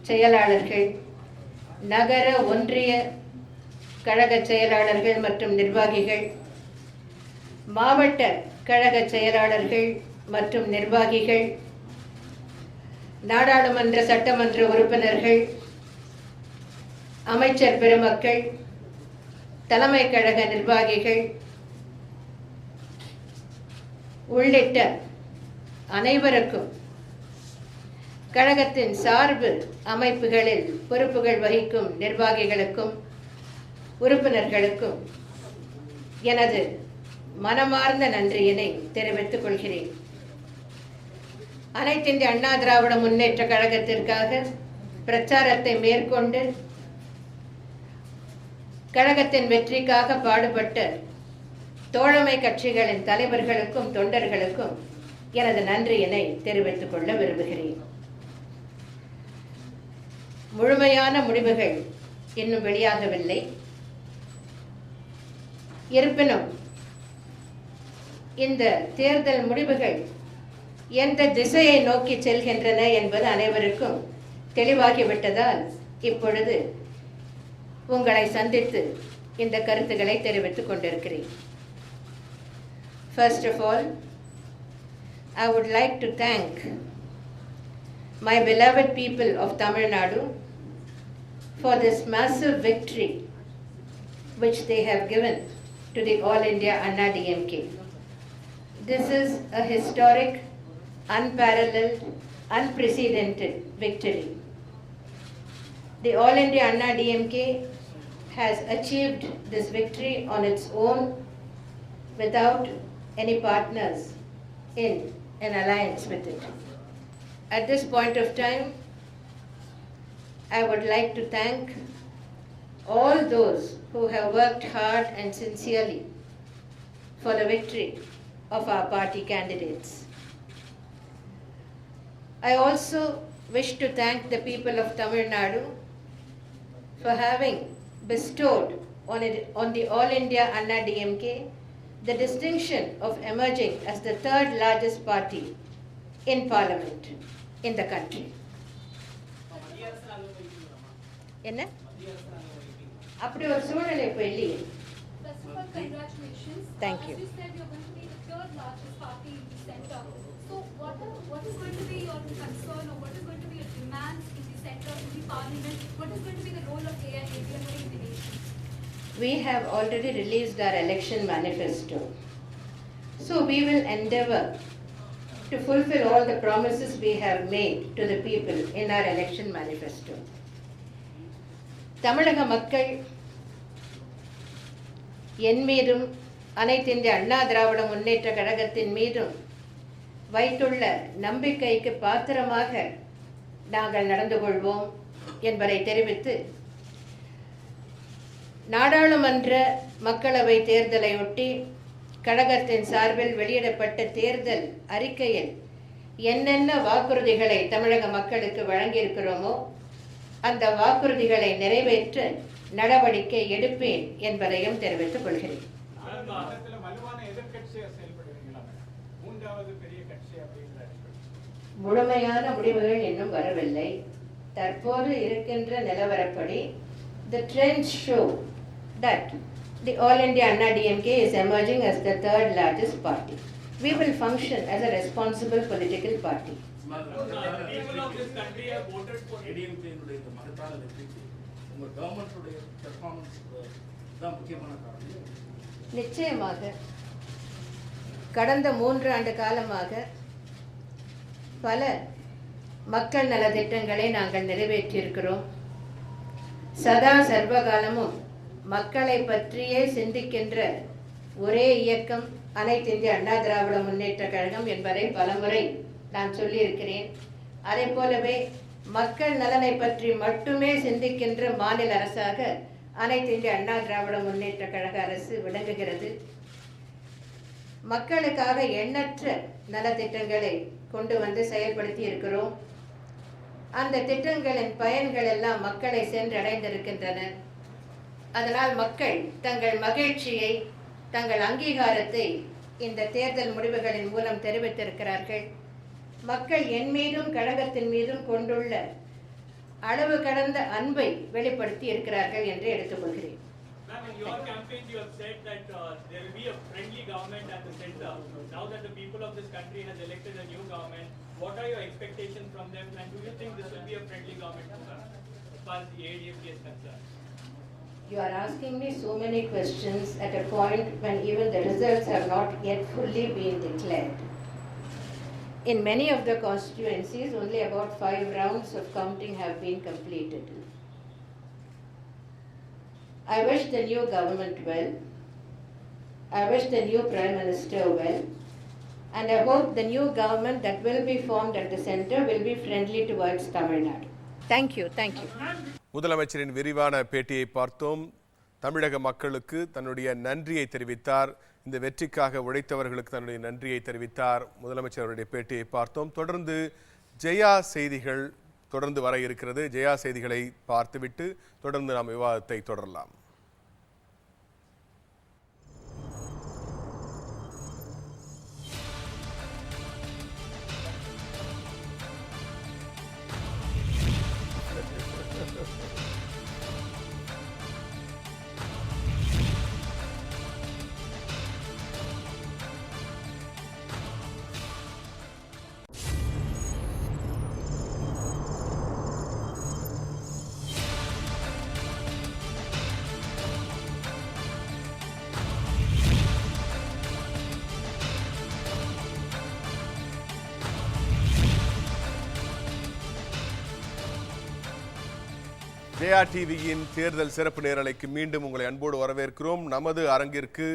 செயலாளர்கள், நகர ஒன்றிய கழக செயலாளர்கள் மற்றும் நிர்வாகிகள், மாவட்ட கழக செயலாளர்கள் மற்றும் நிர்வாகிகள், நாடாளுமன்ற சட்டமன்ற உறுப்பினர்கள், அமைச்சர் பெருமக்கள், தலைமை கழக நிர்வாகிகள் உள்ளிட்ட அனைவருக்கும், கழகத்தின் சார்பு அமைப்புகளில் பொறுப்புகள் வகிக்கும் நிர்வாகிகளுக்கும் உறுப்பினர்களுக்கும் எனது மனமார்ந்த நன்றியினை தெரிவித்துக் கொள்கிறேன். அனைத்து இந்திய அண்ணா திராவிட முன்னேற்ற கழகத்திற்காக பிரச்சாரத்தை மேற்கொண்டு கழகத்தின் வெற்றிக்காக பாடுபட்ட தோழமை கட்சிகளின் தலைவர்களுக்கும் தொண்டர்களுக்கும் எனது நன்றியினை தெரிவித்துக் கொள்ள விரும்புகிறேன். முழுமையான முடிவுகள் இன்னும் வெளியாகவில்லை. இருப்பினும் இந்த தேர்தல் முடிவுகள் எந்த திசையை நோக்கி செல்கின்றன என்பது அனைவருக்கும் தெளிவாகிவிட்டதால் இப்பொழுது உங்களை சந்தித்து இந்த கருத்துக்களை தெரிவித்துக் கொண்டிருக்கிறேன். First of all, I would like to thank my beloved people of Tamil Nadu for this massive victory which they have given to the All India Anna DMK. This is a historic, unparalleled, unprecedented victory. The All India Anna DMK has achieved this victory on its own without any partners in an alliance with it. At this point of time, I would like to thank all those who have worked hard and sincerely for the victory of our party candidates. I also wish to thank the people of Tamil Nadu for having bestowed on the All India Anna DMK the distinction of emerging as the third largest party in parliament in the country. என்ன அப்படி ஒரு சூழ்நிலை இப்போ இல்லையே. First of all, congratulations. Thank you. As you said, you're going to be the third largest party in the center. So what is going to be your concern, or what is going to be your demands in the center, in the parliament? What is going to be the role of AIADMK in the nation? We have already released our election manifesto. So we will endeavor to fulfill all the promises we have made to the people in our election manifesto. தமிழக மக்கள் என் மீதும் அனைத்து இந்திய அண்ணா திராவிட முன்னேற்ற கழகத்தின் மீதும் வைத்துள்ள நம்பிக்கைக்கு பாத்திரமாக நாங்கள் நடந்து கொள்வோம் என்பதை தெரிவித்து, நாடாளுமன்ற மக்களவை தேர்தலையொட்டி கழகத்தின் சார்பில் வெளியிடப்பட்ட தேர்தல் அறிக்கையில் என்னென்ன வாக்குறுதிகளை தமிழக மக்களுக்கு வழங்கியிருக்கிறோமோ அந்த வாக்குறுதிகளை நிறைவேற்ற நடவடிக்கை எடுப்பேன் என்பதையும் தெரிவித்துக் கொள்கிறேன். முழுமையான முடிவுகள் இன்னும் வரவில்லை. தற்போது இருக்கின்ற நிலவரப்படி the trends show that the All India Anna DMK is emerging as the third largest party. We will function as a responsible political party. People of this country have voted for ADMK. நிச்சயமாக கடந்த 3 ஆண்டு காலமாக பல மக்கள் நல திட்டங்களை நாங்கள் நிறைவேற்றியிருக்கிறோம். சதா சர்வகாலமும் மக்களை பற்றியே சிந்திக்கின்ற ஒரே இயக்கம் அனைத்து இந்திய அண்ணா திராவிட முன்னேற்ற கழகம் என்பதை பலமுறை நான் சொல்லியிருக்கிறேன். அதே போலவே மக்கள் நலனை பற்றி மட்டுமே சிந்திக்கின்ற மாநில அரசாக அனைத்து இந்திய அண்ணா திராவிட முன்னேற்ற கழக அரசு விளங்குகிறது. மக்களுக்காக எண்ணற்ற நலத்திட்டங்களை கொண்டு வந்து செயல்படுத்தி இருக்கிறோம். அந்த திட்டங்களின் பயன்கள் எல்லாம் மக்களை சென்றடைந்திருக்கின்றன. அதனால் மக்கள் தங்கள் மகிழ்ச்சியை, தங்கள் அங்கீகாரத்தை இந்த தேர்தல் முடிவுகளின் மூலம் தெரிவித்திருக்கிறார்கள். மக்கள் என் மீதும் கழகத்தின் மீதும் கொண்டுள்ள அளவு கடந்த அன்பை வெளிப்படுத்தி இருக்கிறார்கள் என்று எடுத்துக்கொள்கிறேன். Ma'am, in your campaign you have said that there will be a friendly government at the center. Now that the people of this country has elected a new government, what are your expectations from them, and do you think this will be a friendly government as far as the ADMK is concerned? You are asking me so many questions at a point when even the results have not yet fully been declared. In many of the constituencies, only about 5 rounds of counting have been completed. I wish the new government well. I wish the new Prime Minister well. And I hope the new government that will be formed at the center will be friendly towards Tamil Nadu. Thank you. Thank you. முதலமைச்சரின் விரிவான பேட்டியை பார்த்தோம். தமிழக மக்களுக்கு தன்னுடைய நன்றியை தெரிவித்தார். இந்த வெற்றிக்காக உழைத்தவர்களுக்கு தன்னுடைய நன்றியை தெரிவித்தார். முதலமைச்சருடைய பேட்டியை பார்த்தோம். தொடர்ந்து ஜெயா செய்திகள் தொடர்ந்து வர இருக்கிறது. ஜெயா செய்திகளை பார்த்துவிட்டு தொடர்ந்து நாம் விவாதத்தை தொடரலாம். ஜெயா டிவியின் தேர்தல் சிறப்பு நேரலைக்கு மீண்டும் உங்களை அன்போடு வரவேற்கிறோம். நமது அரங்கிற்கு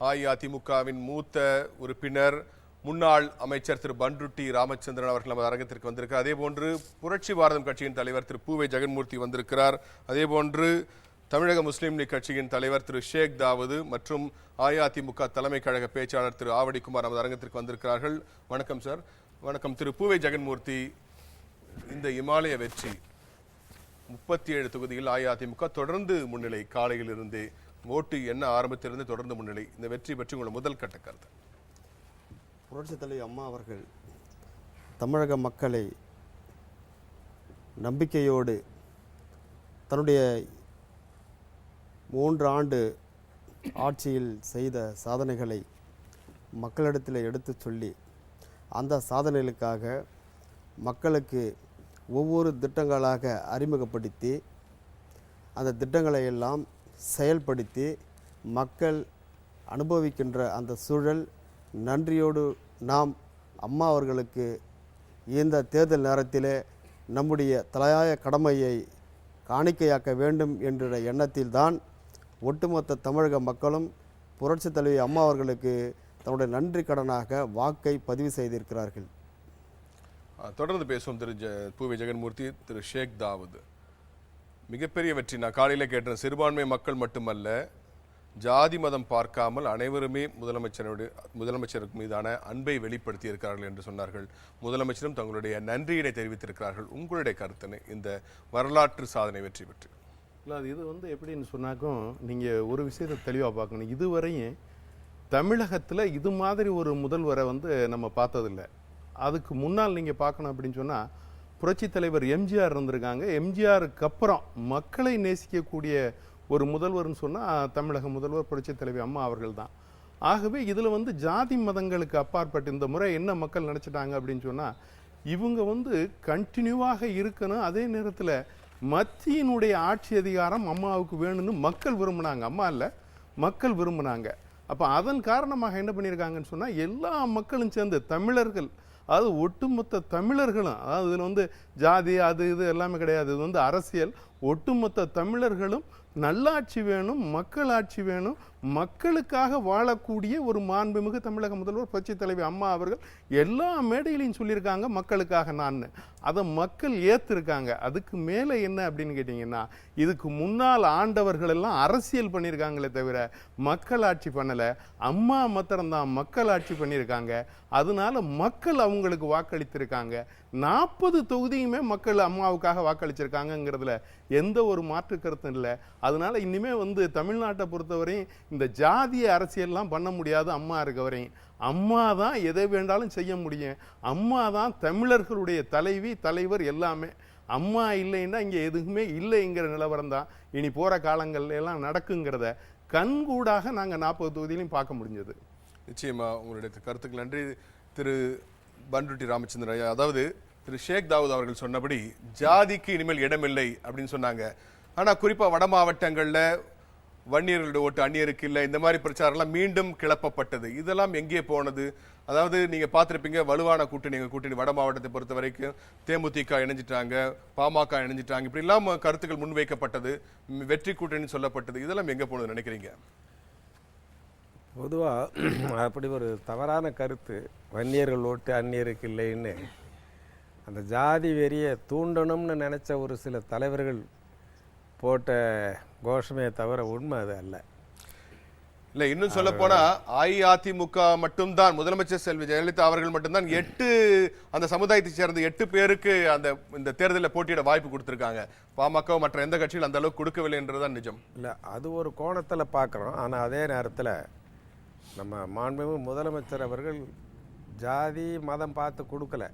அஇஅதிமுகவின் மூத்த உறுப்பினர் முன்னாள் அமைச்சர் திரு பண்ருட்டி ராமச்சந்திரன் அவர்கள் நமது அரங்கத்திற்கு வந்திருக்கிறார். அதேபோன்று புரட்சி பாரதம் கட்சியின் தலைவர் திரு பூவை ஜெகன்மூர்த்தி வந்திருக்கிறார். அதேபோன்று தமிழக முஸ்லீம் லீக் கட்சியின் தலைவர் திரு ஷேக் தாவூது மற்றும் அஇஅதிமுக தலைமை கழக பேச்சாளர் திரு ஆவடிக்குமார் நமது அரங்கத்திற்கு வந்திருக்கிறார்கள். வணக்கம் சார். வணக்கம் திரு பூவை ஜெகன்மூர்த்தி. இந்த இமாலய வெற்றி 37 தொகுதியில் அஇஅதிமுக தொடர்ந்து முன்னிலை, காலையில் இருந்தே ஓட்டு என்ன ஆரம்பத்திலிருந்து தொடர்ந்து முன்னிலை. இந்த வெற்றி பற்றி உங்களோட முதல் கட்ட கருத்து. புரட்சித் தலைவி அம்மா அவர்கள் தமிழக மக்களை நம்பிக்கையோடு தன்னுடைய 3 ஆண்டு ஆட்சியில் செய்த சாதனைகளை மக்களிடத்தில் எடுத்து சொல்லி அந்த சாதனைகளுக்காக மக்களுக்கு ஒவ்வொரு திட்டங்களாக அறிமுகப்படுத்தி அந்த திட்டங்களை எல்லாம் செயல்படுத்தி மக்கள் அனுபவிக்கின்ற அந்த சூழல் நன்றியோடு நாம் அம்மா அவர்களுக்கு இந்த தேர்தல் நேரத்திலே நம்முடைய தலையாய கடமையை காணிக்கையாக்க வேண்டும் என்ற எண்ணத்தில்தான் ஒட்டுமொத்த தமிழக மக்களும் புரட்சித் தலைவி அம்மா அவர்களுக்கு தன்னுடைய நன்றி கடனாக வாக்கை பதிவு செய்திருக்கிறார்கள். தொடர்ந்து பேசுவோம். திரு பூவை ஜெகன்மூர்த்தி, திரு ஷேக் தாவூது, மிகப்பெரிய வெற்றி. நான் காலையில் கேட்டேன், சிறுபான்மை மக்கள் மட்டுமல்ல, ஜாதி மதம் பார்க்காமல் அனைவருமே முதலமைச்சருக்கு மீதான அன்பை வெளிப்படுத்தி இருக்கிறார்கள் என்று சொன்னார்கள். முதலமைச்சரும் தங்களுடைய நன்றியினை தெரிவித்திருக்கிறார்கள். உங்களுடைய கருத்து இந்த வரலாற்று சாதனை வெற்றி பற்றி? இல்லை, அது இது எப்படின்னு சொன்னாக்கும் நீங்கள் ஒரு விஷயத்தை தெளிவாக பார்க்கணும். இதுவரையும் தமிழகத்தில் இது மாதிரி ஒரு முதல்வரை நம்ம பார்த்ததில்லை. அதுக்கு முன்னால் நீங்கள் பார்க்கணும் அப்படின்னு சொன்னால் புரட்சித் தலைவர் எம்ஜிஆர் இருந்திருக்காங்க. எம்ஜிஆருக்கு அப்புறம் மக்களை நேசிக்கக்கூடிய ஒரு முதல்வர்னு சொன்னால் தமிழக முதல்வர் புரட்சித் தலைவி அம்மா அவர்கள் தான். ஆகவே இதில் ஜாதி மதங்களுக்கு அப்பாற்பட்டு இந்த முறை என்ன மக்கள் நினச்சிட்டாங்க அப்படின்னு சொன்னால், இவங்க கண்டினியூவாக இருக்கணும், அதே நேரத்தில் மத்தியினுடைய ஆட்சி அதிகாரம் அம்மாவுக்கு வேணும்னு மக்கள் விரும்பினாங்க. அம்மா இல்லை, மக்கள் விரும்பினாங்க. அப்போ அதன் காரணமாக என்ன பண்ணியிருக்காங்கன்னு சொன்னால், எல்லா மக்களும் சேர்ந்து தமிழர்கள், அதாவது ஒட்டுமொத்த தமிழர்களும், அதாவது இதில் ஜாதி அது இது எல்லாமே கிடையாது, இது அரசியல், ஒட்டுமொத்த தமிழர்களும் நல்லாட்சி வேணும், மக்களாட்சி வேணும், மக்களுக்காக வாழக்கூடிய ஒரு மாண்புமிகு தமிழக முதல்வர் புரட்சித் தலைவி அம்மா அவர்கள் எல்லா மேடையிலையும் சொல்லியிருக்காங்க மக்களுக்காக நான். அதை மக்கள் ஏற்றிருக்காங்க. அதுக்கு மேலே என்ன அப்படின்னு கேட்டிங்கன்னா, இதுக்கு முன்னால் ஆண்டவர்கள் எல்லாம் அரசியல் பண்ணியிருக்காங்களே தவிர மக்களாட்சி பண்ணலை. அம்மா மாத்திரம்தான் மக்களாட்சி பண்ணியிருக்காங்க. அதனால மக்கள் அவங்களுக்கு வாக்களித்திருக்காங்க. 40 தொகுதியுமே மக்கள் அம்மாவுக்காக வாக்களிச்சிருக்காங்கிறதுல எந்த ஒரு மாற்று கருத்தும் இல்லை. அதனால இனிமே தமிழ்நாட்டை பொறுத்தவரையும் இந்த ஜாதிய அரசியல்லாம் பண்ண முடியாது. அம்மா இருக்க வரையும் அம்மா தான் எதை வேண்டாலும் செய்ய முடியும். அம்மா தான் தமிழர்களுடைய தலைவி, தலைவர் எல்லாமே. அம்மா இல்லைன்னா இங்கே எதுவுமே இல்லைங்கிற நிலவரம் தான் இனி போகிற காலங்கள்ல எல்லாம் நடக்குங்கிறத கண்கூடாக நாங்கள் 40 தொகுதியிலையும் பார்க்க முடிஞ்சது. நிச்சயமா உங்களுடைய கருத்துக்கு நன்றி. திரு பண்ருட்டி ராமச்சந்திரன் ஐயா, அதாவது திரு ஷேக் தாவூத் அவர்கள் சொன்னபடி ஜாதிக்கு இனிமேல் இடமில்லை அப்படின்னு சொன்னாங்க. ஆனால் குறிப்பாக வட மாவட்டங்களில் வன்னியர்களுடைய ஓட்டு அந்நியருக்கு இல்லை, இந்த மாதிரி பிரச்சாரம்லாம் மீண்டும் கிளப்பப்பட்டது. இதெல்லாம் எங்கே போனது? அதாவது நீங்கள் பார்த்துருப்பீங்க, வலுவான கூட்டணி வட மாவட்டத்தை பொறுத்த வரைக்கும் தேமுதிக இணைஞ்சிட்டாங்க, பாமக இணைஞ்சிட்டாங்க, இப்படிலாம் கருத்துக்கள் முன்வைக்கப்பட்டது, வெற்றி கூட்டணி சொல்லப்பட்டது. இதெல்லாம் எங்கே போனதுன்னு நினைக்கிறீங்க? பொதுவாக அப்படி ஒரு தவறான கருத்து, வன்னியர்கள் ஓட்டு அந்நியருக்கு இல்லைன்னு அந்த ஜாதி வெறியை தூண்டணும்னு நினச்ச ஒரு சில தலைவர்கள் போட்ட கோஷமே தவிர உண்மை அது அல்ல. இல்லை, இன்னும் சொல்ல போனா அஇஅதிமுக மட்டும்தான், முதலமைச்சர் செல்வி ஜெயலலிதா அவர்கள் மட்டும்தான் 8 அந்த சமுதாயத்தை சேர்ந்த 8 பேருக்கு இந்த தேர்தலில் போட்டியிட வாய்ப்பு கொடுத்துருக்காங்க. பாமக மற்ற எந்த கட்சிகள் அந்த அளவுக்கு கொடுக்கவில்லை என்றுதான் நிஜம். இல்லை, அது ஒரு கோணத்தில் பார்க்குறோம். ஆனால் அதே நேரத்தில் நம்ம மாண்புமிகு முதலமைச்சர் அவர்கள் ஜாதி மதம் பார்த்து கொடுக்கல.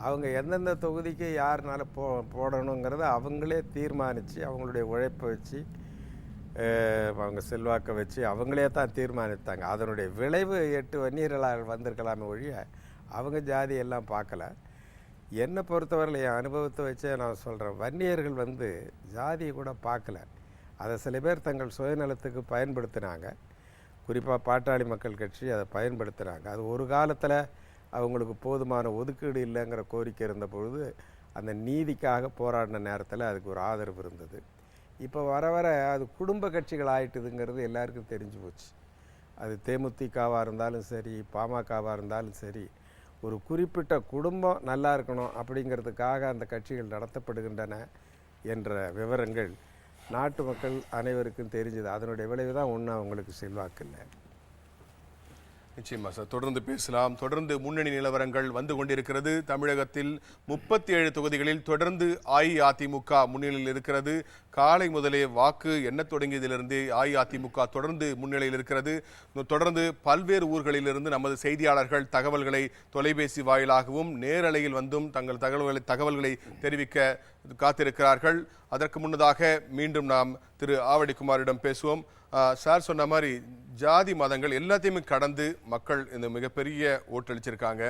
அவங்க எந்தெந்த தொகுதிக்கு யாருனால போடணுங்கிறத அவங்களே தீர்மானித்து அவங்களுடைய உழைப்பை வச்சு அவங்க செல்வாக்கை வச்சு அவங்களே தான் தீர்மானித்தாங்க. அதனுடைய விளைவு 8 வன்னியர்களால் வந்திருக்கலாமே ஒழிய அவங்க ஜாதி எல்லாம் பார்க்கல. என்னை பொறுத்தவரையில் என் அனுபவத்தை வச்சே நான் சொல்கிறேன், வன்னியர்கள் ஜாதியை கூட பார்க்கல. அதை சில பேர் தங்கள் சுயநலத்துக்கு பயன்படுத்தினாங்க. குறிப்பாக பாட்டாளி மக்கள் கட்சி அதை பயன்படுத்துகிறாங்க. அது ஒரு காலத்தில் அவங்களுக்கு போதுமான ஒதுக்கீடு இல்லைங்கிற கோரிக்கை இருந்த பொழுது அந்த நீதிக்காக போராடின நேரத்தில் அதுக்கு ஒரு ஆதரவு இருந்தது. இப்போ வர வர அது குடும்ப கட்சிகள் ஆயிட்டுதுங்கிறது எல்லாருக்கும் தெரிஞ்சு போச்சு. அது தேமுதிகவாக இருந்தாலும் சரி, பாமகவாக இருந்தாலும் சரி, ஒரு குறிப்பிட்ட குடும்பம் நல்லா இருக்கணும் அப்படிங்கிறதுக்காக அந்த கட்சிகள் நடத்தப்படுகின்றன என்ற விவரங்கள் நாட்டு மக்கள் அனைவருக்கும் தெரிஞ்சது. அதனுடைய விளைவு தான் ஒன்றும் அவங்களுக்கு செல்வாக்கு இல்லை. நிச்சயமா சார், தொடர்ந்து பேசலாம். தொடர்ந்து முன்னணி நிலவரங்கள் வந்து கொண்டிருக்கிறது. தமிழகத்தில் 37 தொகுதிகளில் தொடர்ந்து அஇஅதிமுக முன்னிலையில் இருக்கிறது. காலை முதலே வாக்கு எண்ணத் தொடங்கியதிலிருந்து அஇஅதிமுக தொடர்ந்து முன்னிலையில் இருக்கிறது. தொடர்ந்து பல்வேறு ஊர்களிலிருந்து நமது செய்தியாளர்கள் தகவல்களை தொலைபேசி வாயிலாகவும் நேரலையில் வந்தும் தங்கள் தகவல்களை தெரிவிக்க காத்திருக்கிறார்கள். அதற்கு முன்னதாக மீண்டும் நாம் திரு ஆவடிக்குமாரிடம் பேசுவோம். சார் சொன்ன மாதிரி ஜாதி மதங்கள் எல்லாத்தையுமே கடந்து மக்கள் இந்த மிகப்பெரிய ஓட்டளிச்சிருக்காங்க.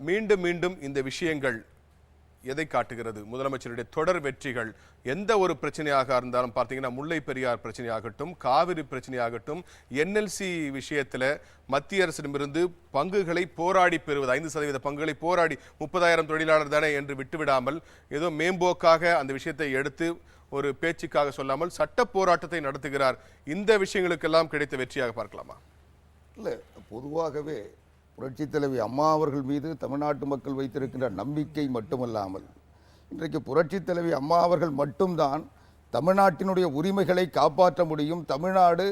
மீண்டும் மீண்டும் இந்த விஷயங்கள் எதை காட்டுகிறது? முதலமைச்சருடைய தொடர் வெற்றிகள் எந்த ஒரு பிரச்சனையாக இருந்தாலும் பார்த்தீங்கன்னா, முல்லை பெரியார் பிரச்சனையாகட்டும், காவிரி பிரச்சனையாகட்டும், என்எல்சி விஷயத்தில் மத்திய அரசிடமிருந்து பங்குகளை போராடி பெறுவது, 5% பங்குகளை போராடி 30,000 தொழிலாளர் தானே என்று விட்டுவிடாமல் ஏதோ மேம்போக்காக அந்த விஷயத்தை எடுத்து ஒரு பேச்சுக்காக சொல்லாமல் சட்ட போராட்டத்தை நடத்துகிறார். இந்த விஷயங்களுக்கெல்லாம் கிடைத்த வெற்றியாக பார்க்கலாமா? இல்லை, பொதுவாகவே புரட்சித் தலைவி அம்மா அவர்கள் மீது தமிழ்நாட்டு மக்கள் வைத்திருக்கின்ற நம்பிக்கை மட்டுமல்லாமல், இன்றைக்கு புரட்சித் தலைவி அம்மா அவர்கள் மட்டும்தான் தமிழ்நாட்டினுடைய உரிமைகளை காப்பாற்ற முடியும். தமிழ்நாடு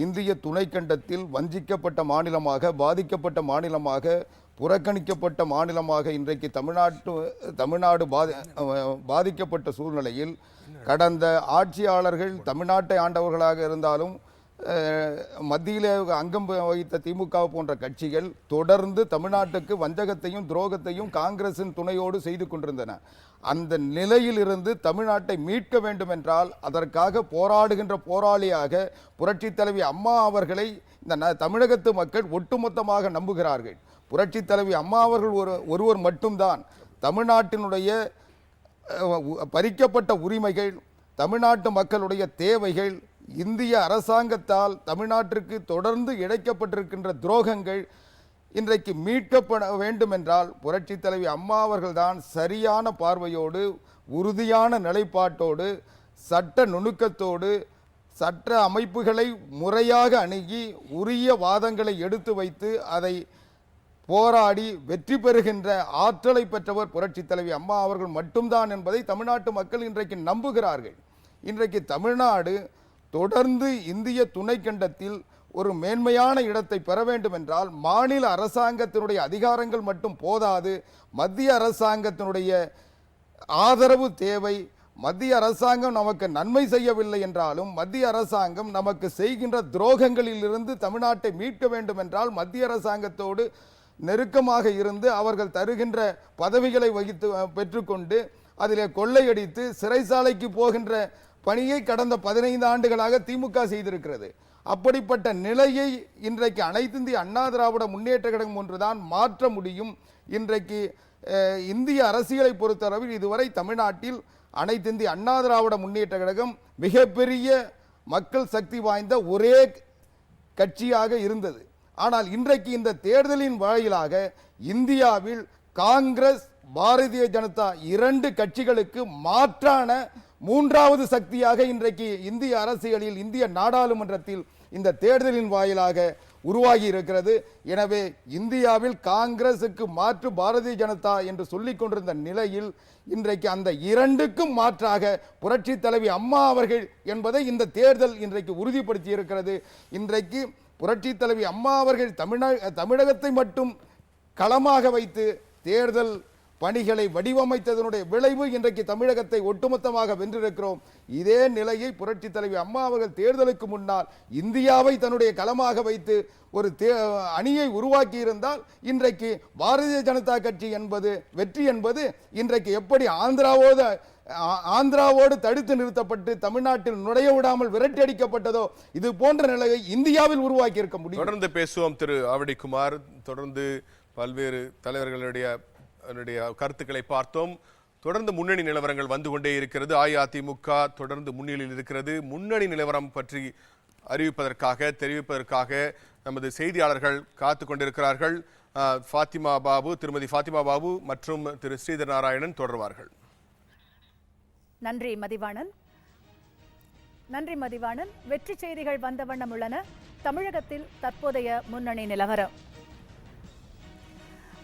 இந்திய துணைக்கண்டத்தில் வஞ்சிக்கப்பட்ட மாநிலமாக, பாதிக்கப்பட்ட மாநிலமாக, புறக்கணிக்கப்பட்ட மாநிலமாக இன்றைக்கு தமிழ்நாடு பாதிக்கப்பட்ட சூழ்நிலையில் கடந்த ஆட்சியாளர்கள் தமிழ்நாட்டை ஆண்டவர்களாக இருந்தாலும் மத்தியில் அங்கம் வகித்த திமுக போன்ற கட்சிகள் தொடர்ந்து தமிழ்நாட்டுக்கு வஞ்சகத்தையும் துரோகத்தையும் காங்கிரசின் துணையோடு செய்து கொண்டிருந்தன. அந்த நிலையிலிருந்து தமிழ்நாட்டை மீட்க வேண்டும் என்றால் அதற்காக போராடுகின்ற போராளியாக புரட்சித் தலைவி அம்மா அவர்களை இந்த தமிழகத்து மக்கள் ஒட்டுமொத்தமாக நம்புகிறார்கள். புரட்சித் தலைவி அம்மா அவர்கள் ஒருவர் மட்டும்தான் தமிழ்நாட்டினுடைய பறிக்கப்பட்ட உரிமைகள், தமிழ்நாட்டு மக்களுடைய தேவைகள், இந்திய அரசாங்கத்தால் தமிழ்நாட்டிற்கு தொடர்ந்து இழைக்கப்பட்டிருக்கின்ற துரோகங்கள் இன்றைக்கு மீட்கப்பட வேண்டும் என்றால் புரட்சித் தலைவி அம்மா அவர்கள்தான் சரியான பார்வையோடு, உறுதியான நிலைப்பாட்டோடு, சட்ட நுணுக்கத்தோடு, சட்ட அமைப்புகளை முறையாக அணுகி உரிய வாதங்களை எடுத்து வைத்து அதை போராடி வெற்றி பெறுகின்ற ஆற்றலை பெற்றவர் புரட்சித் தலைவி அம்மா அவர்கள் மட்டும்தான் என்பதை தமிழ்நாட்டு மக்கள் இன்றைக்கு நம்புகிறார்கள். இன்றைக்கு தமிழ்நாடு தொடர்ந்து இந்திய துணைக்கண்டத்தில் ஒரு மேன்மையான இடத்தை பெற வேண்டும் என்றால் மாநில அரசாங்கத்தினுடைய அதிகாரங்கள் மட்டும் போதாது, மத்திய அரசாங்கத்தினுடைய ஆதரவு தேவை. மத்திய அரசாங்கம் நமக்கு நன்மை செய்யவில்லை என்றாலும் மத்திய அரசாங்கம் நமக்கு செய்கின்ற துரோகங்களில் இருந்து தமிழ்நாட்டை மீட்க வேண்டும் என்றால் மத்திய அரசாங்கத்தோடு நெருக்கமாக இருந்து அவர்கள் தருகின்ற பதவிகளை வகித்து பெற்றுக்கொண்டு அதிலே கொள்ளையடித்து சிறைசாலைக்கு போகின்ற பணியை கடந்த 15 ஆண்டுகளாக திமுக செய்திருக்கிறது. அப்படிப்பட்ட நிலையை இன்றைக்கு அனைத்து இந்திய அண்ணா திராவிட முன்னேற்ற கழகம் ஒன்றுதான் மாற்ற முடியும். இன்றைக்கு இந்திய அரசியலை பொறுத்தளவில் இதுவரை தமிழ்நாட்டில் அனைத்து இந்திய அண்ணா திராவிட முன்னேற்ற கழகம் மிகப்பெரிய மக்கள் சக்தி வாய்ந்த ஒரே கட்சியாக இருந்தது. ஆனால் இன்றைக்கு இந்த தேர்தலின் வாயிலாக இந்தியாவில் காங்கிரஸ், பாரதிய ஜனதா 2 கட்சிகளுக்கு மாற்றான 3வது சக்தியாக இன்றைக்கு இந்திய அரசியலில், இந்திய நாடாளுமன்றத்தில் இந்த தேர்தலின் வாயிலாக உருவாகி இருக்கிறது. எனவே இந்தியாவில் காங்கிரசுக்கு மாற்று பாரதிய ஜனதா என்று சொல்லிக் கொண்டிருந்த நிலையில் இன்றைக்கு அந்த 2க்கும் மாற்றாக புரட்சி தலைவி அம்மா அவர்கள் என்பதை இந்த தேர்தல் இன்றைக்கு உறுதிப்படுத்தி இருக்கிறது. இன்றைக்கு புரட்சி தலைவி அம்மா அவர்கள் தமிழகத்தை மட்டும் களமாக வைத்து தேர்தல் பணிகளை வடிவமைத்ததனுடைய விளைவு இன்றைக்கு தமிழகத்தை ஒட்டுமொத்தமாக வென்றிருக்கிறோம். இதே நிலையை புரட்சி தலைவி அம்மா அவர்கள் தேர்தலுக்கு முன்னால் இந்தியாவை தன்னுடைய களமாக வைத்து ஒரு அணியை உருவாக்கி இருந்தால் இன்றைக்கு பாரதிய ஜனதா கட்சி என்பது வெற்றி என்பது இன்றைக்கு எப்படி ஆந்திராவோடு தடுத்து நிறுத்தப்பட்டு தமிழ்நாட்டில் நுழைய விடாமல் விரட்டி அடிக்கப்பட்டதோ இது போன்ற நிலையை இந்தியாவில் உருவாக்கி இருக்க முடியும். தொடர்ந்து பேசுவோம் திரு ஆவடிக்குமார். தொடர்ந்து பல்வேறு தலைவர்களுடைய கருத்துக்களை பார்த்தோம். தொடர்ந்து முன்னணி நிலவரங்கள் வந்து கொண்டே இருக்கிறது. அஇஅதிமுக தொடர்ந்து முன்னிலையில் இருக்கிறது. முன்னணி நிலவரம் பற்றி அறிவிப்பதற்காக தெரிவிப்பதற்காக நமது செய்தியாளர்கள் காத்து கொண்டிருக்கிறார்கள். திருமதி ஃபாத்திமா பாபு மற்றும் திரு ஸ்ரீதர் நாராயணன் தொடர்வார்கள். நன்றி மதிவாணன். வெற்றி செய்திகள் வந்த வண்ணம் உள்ளன. தமிழகத்தில் தற்போதைய முன்னணி நிலவரம்.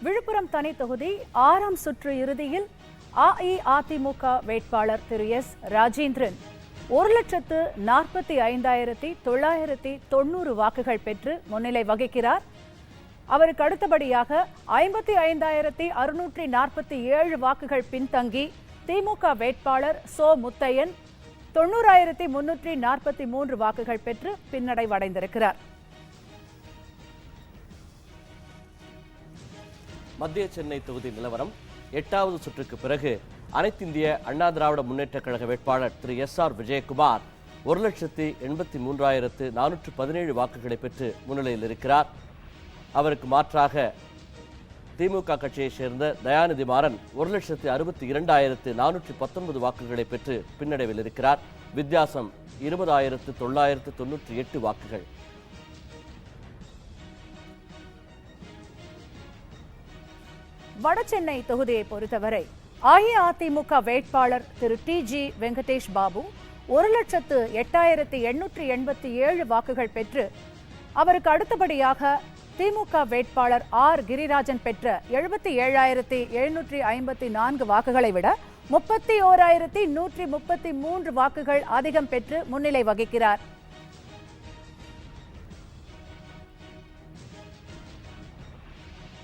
விழுப்புரம் தனி தொகுதி 6ஆம் சுற்று இறுதியில் அஇஅதிமுக வேட்பாளர் திரு எஸ் ராஜேந்திரன் 1,45,990 வாக்குகள் பெற்று முன்னிலை வகிக்கிறார். அவருக்கு அடுத்தபடியாக 55,647 வாக்குகள் பின்தங்கி திமுக வேட்பாளர் சோ முத்தையன் 90,343 வாக்குகள் பெற்று பின்னடைவடைந்திருக்கிறார். மத்திய சென்னை தொகுதி நிலவரம். 8வது சுற்றுக்கு பிறகு அனைத்திந்திய அண்ணா திராவிட முன்னேற்ற கழக வேட்பாளர் திரு SR விஜயகுமார் 1,83,417 வாக்குகளை பெற்று முன்னிலையில் இருக்கிறார். அவருக்கு மாற்றாக திமுக கட்சியை சேர்ந்த தயாநிதி மாறன் 1,62,419 வாக்குகளை பெற்று பின்னடைவில் இருக்கிறார். வித்தியாசம் 20,998 வாக்குகள். வடசென்னை தொகுதியை பொறுத்தவரை அஇஅதிமுக வேட்பாளர் திரு TG வெங்கடேஷ் பாபு 1,08,887 வாக்குகள் பெற்று அவருக்கு அடுத்தபடியாக திமுக வேட்பாளர் R கிரிராஜன் பெற்ற 77,754 வாக்குகளை விட 31,133 வாக்குகள் அதிகம் பெற்று முன்னிலை வகிக்கிறார்.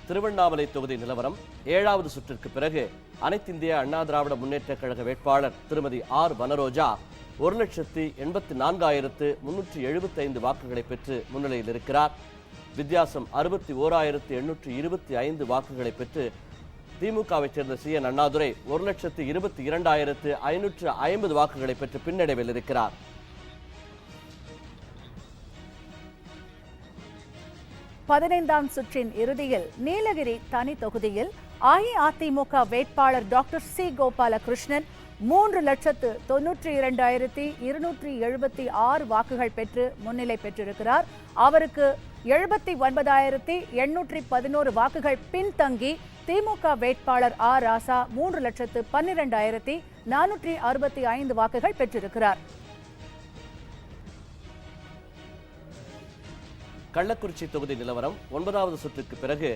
திருவண்ணாமலை தொகுதி நிலவரம். 7வது சுற்றிற்கு பிறகு அனைத்திந்திய அண்ணா திராவிட முன்னேற்ற கழக வேட்பாளர் திருமதி R வனரோஜா 1,84,375 வாக்குகளை பெற்று முன்னிலையில் இருக்கிறார். வித்தியாசம் 61,825 வாக்குகளை பெற்று திமுகவை சேர்ந்த CN அண்ணாதுரை 1,22,550 வாக்குகளை பெற்று பின்னடைவில் இருக்கிறார். பதினைந்தாம் சுற்றின் இறுதியில் நீலகிரி தனி தொகுதியில் அஇஅதிமுக வேட்பாளர் டாக்டர் C கோபாலகிருஷ்ணன் 3,92,276 வாக்குகள் பெற்று முன்னிலை பெற்றிருக்கிறார். அவருக்கு 79,811 வாக்குகள் பின்தங்கி திமுக வேட்பாளர் R ராசா 3,12,465 வாக்குகள் பெற்றிருக்கிறார். கள்ளக்குறிச்சி தொகுதி நிலவரம். 9வது சுற்றுக்கு பிறகு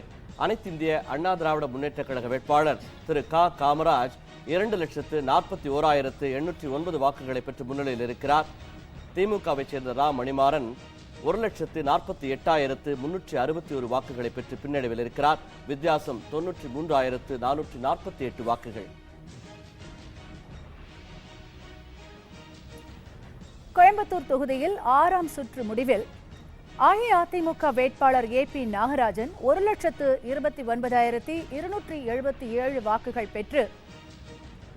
அனைத்திந்திய அண்ணா திராவிட முன்னேற்ற கழக வேட்பாளர் திரு காமராஜ் 2,41,809 வாக்குகளை பெற்று முன்னிலையில் இருக்கிறார். திமுகவை சேர்ந்த மணிமாறன் 1,48,361 வாக்குகளை பெற்று பின்னடைவில் இருக்கிறார். வித்தியாசம் 93,448 வாக்குகள். கோயம்புத்தூர் தொகுதியில் 6ஆம் சுற்று முடிவில் அஇஅதிமுக வேட்பாளர் AP நாகராஜன் 1,29,277 வாக்குகள் பெற்று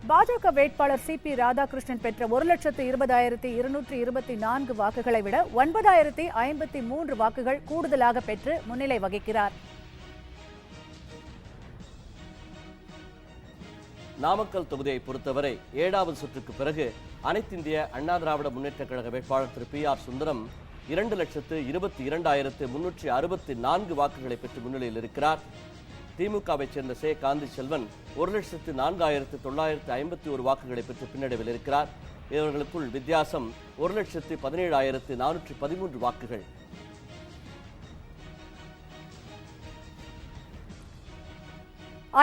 பாஜக வேட்பாளர் CP ராதாகிருஷ்ணன் பெற்ற 1,20,224 வாக்குகளை விட 9,053 வாக்குகள் கூடுதலாக பெற்று முன்னிலை வகிக்கிறார். நாமக்கல் தொகுதியை பொறுத்தவரை 7வது சுற்றுக்கு பிறகு அனைத்திந்திய அண்ணா திராவிட முன்னேற்ற கழக வேட்பாளர் திரு PR சுந்தரம் 2,22,364 வாக்குகளை பெற்று முன்னிலையில் இருக்கிறார். திமுகவை சேர்ந்த காந்தி செல்வன் 1,04,951 வாக்குகளை பெற்று பின்னடைவில் இருக்கிறார். இவர்களுக்குள் வித்தியாசம் 1,17,413 வாக்குகள்.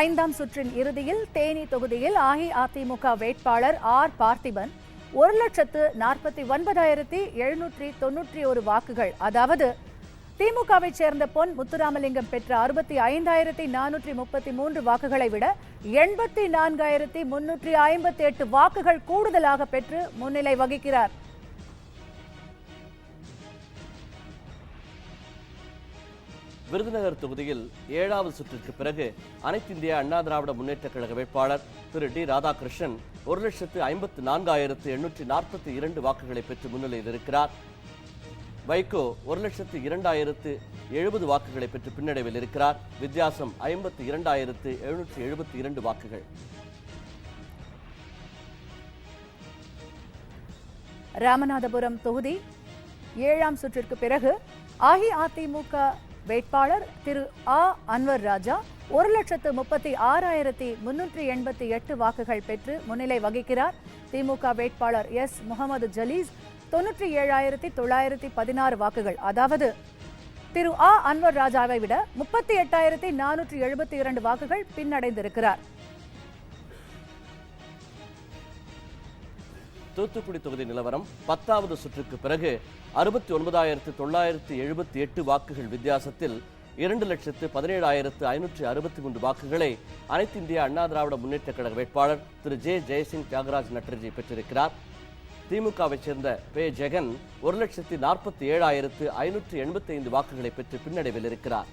ஐந்தாம் சுற்றின் இறுதியில் தேனி தொகுதியில் அஇஅதிமுக வேட்பாளர் R பார்த்திபன் 1,49,791 வாக்குகள், அதாவது திமுகவை சேர்ந்த பொன் முத்துராமலிங்கம் பெற்ற 65,433 வாக்குகளை விட 84,358 வாக்குகள் கூடுதலாக பெற்று முன்னிலை வகிக்கிறார். விருதுநகர் தொகுதியில் 7வது சுற்றிற்கு பிறகு அனைத்திந்திய அண்ணா திராவிட முன்னேற்ற கழக வேட்பாளர் திரு D ராதாகிருஷ்ணன் 1,54,842 வாக்குகளை பெற்று முன்னிலையில் இருக்கிறார். வைகோ 1,02,070 வாக்குகளை பெற்று பின்னடைவில் இருக்கிறார். வித்தியாசம் 52,772 வாக்குகள். ராமநாதபுரம் தொகுதி 7ஆம் சுற்றிற்கு பிறகு அஇஅதிமுக வேட்பாளர் திரு ஆ அன்வர் ராஜா 1,36,388 வாக்குகள் பெற்று முன்னிலை வகிக்கிறார். திமுக வேட்பாளர் எஸ் முகமது ஜலீஸ் 97,916 வாக்குகள், அதாவது திரு ஆ அன்வர் ராஜாவை விட 38,472 வாக்குகள் பின்னடைந்திருக்கிறார். தூத்துக்குடி தொகுதி நிலவரம் 10வது சுற்றுக்கு பிறகு 69,978 வாக்குகள் வித்தியாசத்தில் 2,17,563 வாக்குகளை அனைத்து இந்திய அண்ணா திராவிட முன்னேற்ற கழக வேட்பாளர் திரு ஜே ஜெயசிங் தியாகராஜ் நட்டர்ஜி பெற்றிருக்கிறார். திமுகவை சேர்ந்த பே ஜெகன் 1,47,585 வாக்குகளை பெற்று பின்னடைவில் இருக்கிறார்.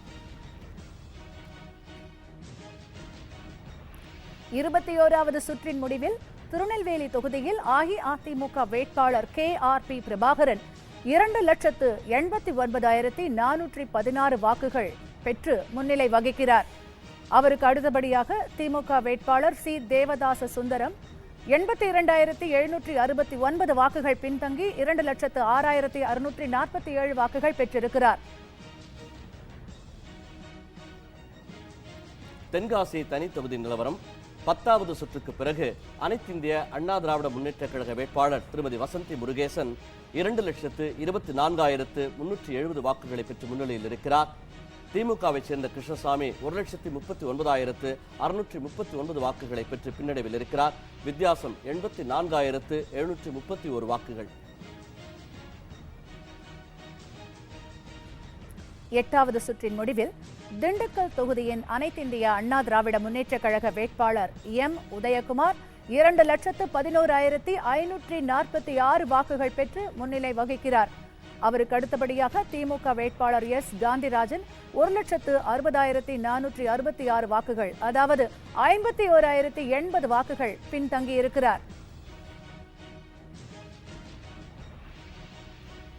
21வது சுற்றின் முடிவில் திருநெல்வேலி தொகுதியில் அஇஅதிமுக வேட்பாளர் KRP பிரபாகரன் 2,89,416 வாக்குகள் பெற்று முன்னிலை வகிக்கிறார். அவருக்கு அடுத்தபடியாக திமுக வேட்பாளர் சி தேவதாச சுந்தரம் 82,769 வாக்குகள் பின்தங்கி 2,06,647 வாக்குகள் பெற்றிருக்கிறார். தென்காசி தனி தொகுதி நிலவரம் 10வது சுற்றுக்கு பிறகு அனைத்திந்திய அண்ணா திராவிட முன்னேற்ற கழக வேட்பாளர் திருமதி வசந்தி முருகேசன் 2,24,370 வாக்குகளை பெற்று முன்னிலையில் இருக்கிறார். திமுகவை சேர்ந்த கிருஷ்ணசாமி 1,39,639 வாக்குகளை பெற்று பின்னடைவில் இருக்கிறார். வித்தியாசம் 84,731 வாக்குகள். 8வது சுற்றின் முடிவில் திண்டுக்கல் தொகுதியின் அனைத்திந்திய அண்ணா திராவிட முன்னேற்ற கழக வேட்பாளர் எம் உதயகுமார் 2,11,546 வாக்குகள் பெற்று முன்னிலை வகிக்கிறார். அவருக்கு அடுத்தபடியாக திமுக வேட்பாளர் எஸ் காந்திராஜன் 1,60,466 வாக்குகள், அதாவது 51,080 வாக்குகள் பின்தங்கியிருக்கிறார்.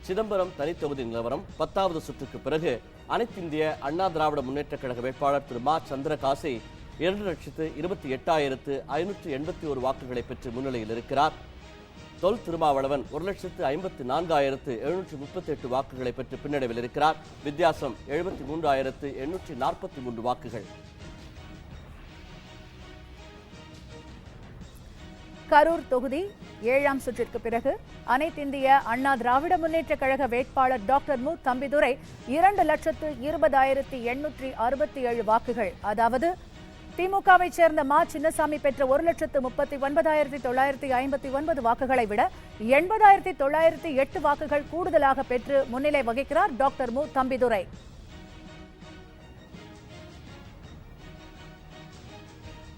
சிதம்பரம் தனித்தொகுதி நிலவரம் 10வது சுற்றுக்கு பிறகு அனைத்திந்திய அண்ணா திராவிட முன்னேற்ற கழக வேட்பாளர் திரு மா சந்திரகாசி 2,08,581 வாக்குகளை பெற்று முன்னிலையில் இருக்கிறார். தொல் திருமாவளவன் 1,54,738 வாக்குகளை பெற்று பின்னடைவில் இருக்கிறார். வித்தியாசம் 73,843 வாக்குகள். கரூர் தொகுதி 7ஆம் சுற்றிற்கு பிறகு அனைத்திந்திய அண்ணா திராவிட முன்னேற்ற கழக வேட்பாளர் டாக்டர் மு தம்பிதுரை 2,20,867 வாக்குகள், அதாவது திமுகவை சேர்ந்த மா சின்னசாமி பெற்ற 1,39,959 வாக்குகளை விட 80,908 வாக்குகள் கூடுதலாக பெற்று முன்னிலை வகிக்கிறார் டாக்டர் மு தம்பிதுரை.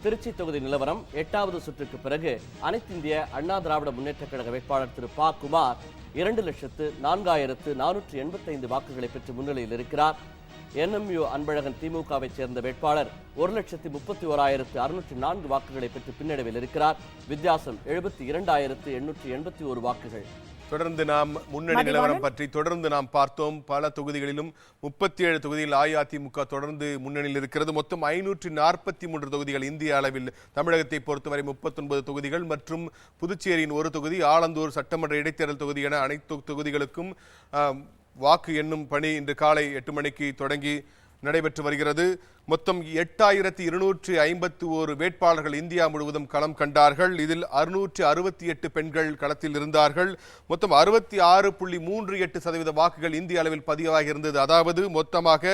திருச்சி தொகுதி நிலவரம் 8வது சுற்றுக்கு பிறகு அனைத்திந்திய அண்ணா திராவிட முன்னேற்ற கழக வேட்பாளர் திரு பா குமார் 2,04,485 வாக்குகளை பெற்று முன்னிலையில் இருக்கிறார். NMU அன்பழகன் திமுகவை சேர்ந்த வேட்பாளர் 1,31,604 வாக்குகளை பெற்று பின்னடைவில் இருக்கிறார். வித்தியாசம் 72,881 வாக்குகள். தொடர்ந்து நாம் முன்னணி நிலவரம் பற்றி தொடர்ந்து நாம் பார்த்தோம். பல தொகுதிகளிலும் 37 தொகுதியில் அஇஅதிமுக தொடர்ந்து முன்னணியில் இருக்கிறது. மொத்தம் 543 தொகுதிகள் இந்திய அளவில். தமிழகத்தை பொறுத்தவரை 39 தொகுதிகள் மற்றும் புதுச்சேரியின் ஒரு தொகுதி, ஆலந்தூர் சட்டமன்ற இடைத்தேர்தல் தொகுதி என அனைத்து தொகுதிகளுக்கும் வாக்கு எண்ணும் பணி இன்று காலை 8 மணிக்கு தொடங்கி நடைபெற்று வருகிறது. மொத்தம் 8,251 வேட்பாளர்கள் இந்தியா முழுவதும் களம் கண்டார்கள். இதில் 668 பெண்கள் களத்தில் இருந்தார்கள். மொத்தம் 66.38% வாக்குகள் இந்திய அளவில் பதிவாகி இருந்தது. அதாவது மொத்தமாக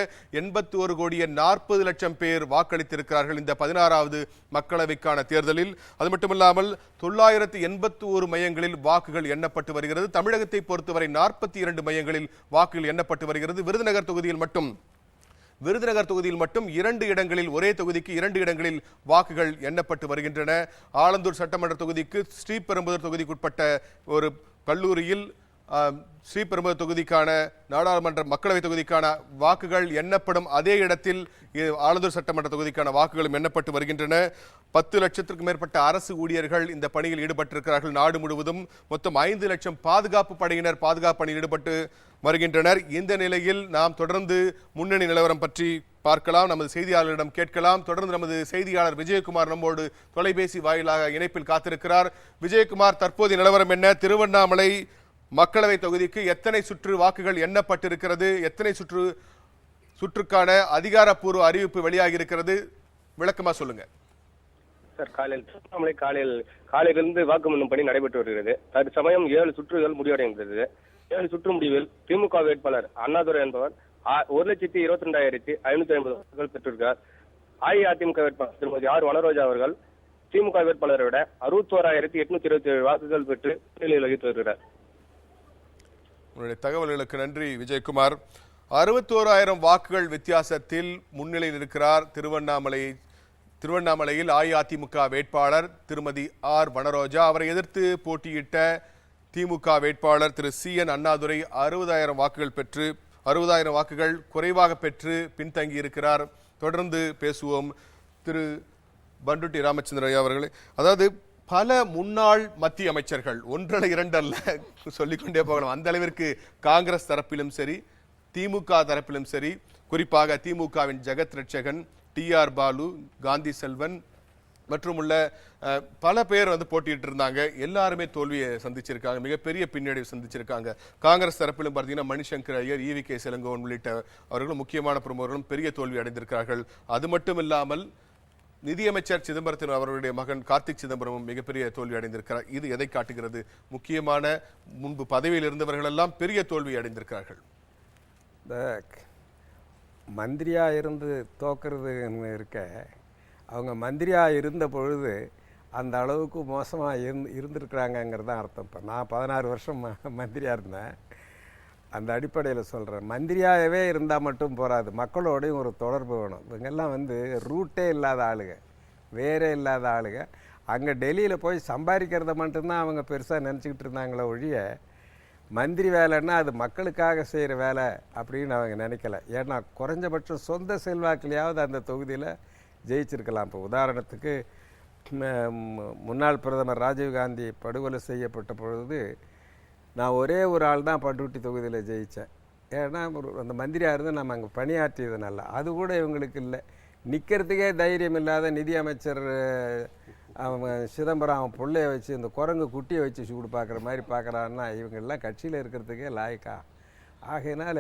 81,40,00,000 பேர் வாக்களித்திருக்கிறார்கள் இந்த 16வது மக்களவைக்கான தேர்தலில். அது மட்டுமல்லாமல் 981 மையங்களில் வாக்குகள் எண்ணப்பட்டு வருகிறது. தமிழகத்தை பொறுத்தவரை 42 மையங்களில் வாக்குகள் எண்ணப்பட்டு வருகிறது. விருதுநகர் தொகுதியில் மட்டும் 2 இடங்களில், ஒரே தொகுதிக்கு 2 இடங்களில் வாக்குகள் எண்ணப்பட்டு வருகின்றன. ஆலந்தூர் சட்டமன்ற தொகுதிக்கு ஸ்ரீபெரும்புதூர் தொகுதிக்குட்பட்ட ஒரு கல்லூரியில் ஸ்ரீபெரும்புதூர் தொகுதிக்கான நாடாளுமன்ற மக்களவை தொகுதிக்கான வாக்குகள் எண்ணப்படும் அதே இடத்தில் ஆலந்தூர் சட்டமன்ற தொகுதிக்கான வாக்குகளும் எண்ணப்பட்டு வருகின்றன. 10 லட்சத்திற்கும் மேற்பட்ட அரசு ஊழியர்கள் இந்த பணியில் ஈடுபட்டிருக்கிறார்கள். நாடு முழுவதும் மொத்தம் 5 லட்சம் பாதுகாப்பு படையினர் பாதுகாப்பு பணியில் ஈடுபட்டு வருகின்றனர். இந்த நிலையில் நாம் தொடர்ந்து முன்னணி நிலவரம் பற்றி பார்க்கலாம், நமது செய்தியாளர்களிடம் கேட்கலாம். தொடர்ந்து நமது செய்தியாளர் விஜயகுமார் நம்மோடு தொலைபேசி வாயிலாக இணைப்பில் காத்திருக்கிறார். விஜயகுமார், தற்போதைய நிலவரம் என்ன? திருவண்ணாமலை மக்களவை தொகுதிக்கு எத்தனை சுற்று வாக்குகள் எண்ணப்பட்டிருக்கிறது? எத்தனை சுற்று சுற்றுக்கான அதிகாரப்பூர்வ அறிவிப்பு வெளியாகி இருக்கிறது. விளக்கமா சொல்லுங்க சார். காலையிலிருந்து வாக்குமூலம் பணி நடைபெற்று வருகிறது. தற்சமயம் 7 சுற்றுகள் முடிவடைந்தது. 7 சுற்று முடிவில் திமுக வேட்பாளர் அண்ணாதுரை என்பவர் 1,22,550 வாக்குகள் பெற்றிருக்கிறார். அஇஅதிமுக வேட்பாளர் திருமதி ஆர் வனரோஜா அவர்கள் திமுக வேட்பாளரை விட 61,827 வாக்குகள் பெற்று முன்னிலையில் வகித்து வருகிறார். உங்களுடைய தகவல்களுக்கு நன்றி விஜயகுமார். 61,000 வாக்குகள் வித்தியாசத்தில் முன்னிலையில் இருக்கிறார் திருவண்ணாமலையில் அஇஅதிமுக வேட்பாளர் திருமதி ஆர் வனரோஜா. அவரை எதிர்த்து போட்டியிட்ட திமுக வேட்பாளர் திரு CN அண்ணாதுரை 60,000 வாக்குகள் குறைவாக பெற்று பின்தங்கி இருக்கிறார். தொடர்ந்து பேசுவோம். திரு பண்டுட்டி ராமச்சந்திரன் அவர்களே, அதாவது பல முன்னாள் மத்திய அமைச்சர்கள், ஒன்றல்ல இரண்டல்ல சொல்லிக்கொண்டே போகலாம், அந்த அளவிற்கு காங்கிரஸ் தரப்பிலும் சரி திமுக தரப்பிலும் சரி, குறிப்பாக திமுகவின் ஜெகத் ரட்சகன், TR பாலு, காந்தி செல்வன் மற்றும் உள்ள பல பேர் போட்டிட்டு இருந்தாங்க. எல்லாருமே தோல்வியை சந்திச்சிருக்காங்க, மிகப்பெரிய பின்னடைவு சந்திச்சிருக்காங்க. காங்கிரஸ் தரப்பிலும் பார்த்தீங்கன்னா மணிசங்கர் ஐயர், EVK இளங்கோவன் உள்ளிட்ட அவர்களும் முக்கியமான பிரமுகர்களும் பெரிய தோல்வி அடைந்திருக்கிறார்கள். அது மட்டும் இல்லாமல் நிதியமைச்சர் சிதம்பரத்தின் அவருடைய மகன் கார்த்திக் சிதம்பரமும் மிகப்பெரிய தோல்வி அடைந்திருக்கிறார். இது எதை காட்டுகிறது? முக்கியமான முன்பு பதவியில் இருந்தவர்கள் எல்லாம் பெரிய தோல்வி அடைந்திருக்கிறார்கள். இந்த மந்திரியாக இருந்து தோக்கிறதுன்னு இருக்க, அவங்க மந்திரியாக இருந்த பொழுது அந்த அளவுக்கு மோசமாக இருந்திருக்கிறாங்கங்கிறது தான் அர்த்தம். இப்போ நான் 16 வருஷம் மந்திரியாக இருந்தேன். அந்த அடிப்படையில் சொல்கிறேன், மந்திரியாகவே இருந்தால் மட்டும் போகாது, மக்களோடையும் ஒரு தொடர்பு வேணும். இவங்கெல்லாம் ரூட்டே இல்லாத ஆளுங்க, வேறே இல்லாத ஆளுங்க. அங்கே டெல்லியில் போய் சம்பாதிக்கிறத மட்டும்தான் அவங்க பெருசாக நினச்சிக்கிட்டு இருந்தாங்களே ஒழிய, மந்திரி வேலைன்னா அது மக்களுக்காக செய்கிற வேலை அப்படின்னு அவங்க நினைக்கல. ஏன்னா குறைஞ்சபட்சம் சொந்த செல்வாக்கிலையாவது அந்த தொகுதியில் ஜெயிச்சிருக்கலாம். இப்போ உதாரணத்துக்கு முன்னாள் பிரதமர் ராஜீவ்காந்தி படுகொலை செய்யப்பட்ட பொழுது நான் ஒரே ஒரு ஆள் தான் பண்ருட்டி தொகுதியில் ஜெயித்தேன். ஏன்னா அந்த மந்திரியாக இருந்து நம்ம அங்கே பணியாற்றியதுனால. அது கூட இவங்களுக்கு இல்லை. நிற்கிறதுக்கே தைரியம் இல்லாத நிதியமைச்சர் சிதம்பரம் அவன் பிள்ளைய வச்சு இந்த குரங்கு குட்டியை வச்சு சூடு பார்க்குற மாதிரி பார்க்குறான்னா இவங்கெல்லாம் கட்சியில் இருக்கிறதுக்கே லாயக்கா. ஆகையினால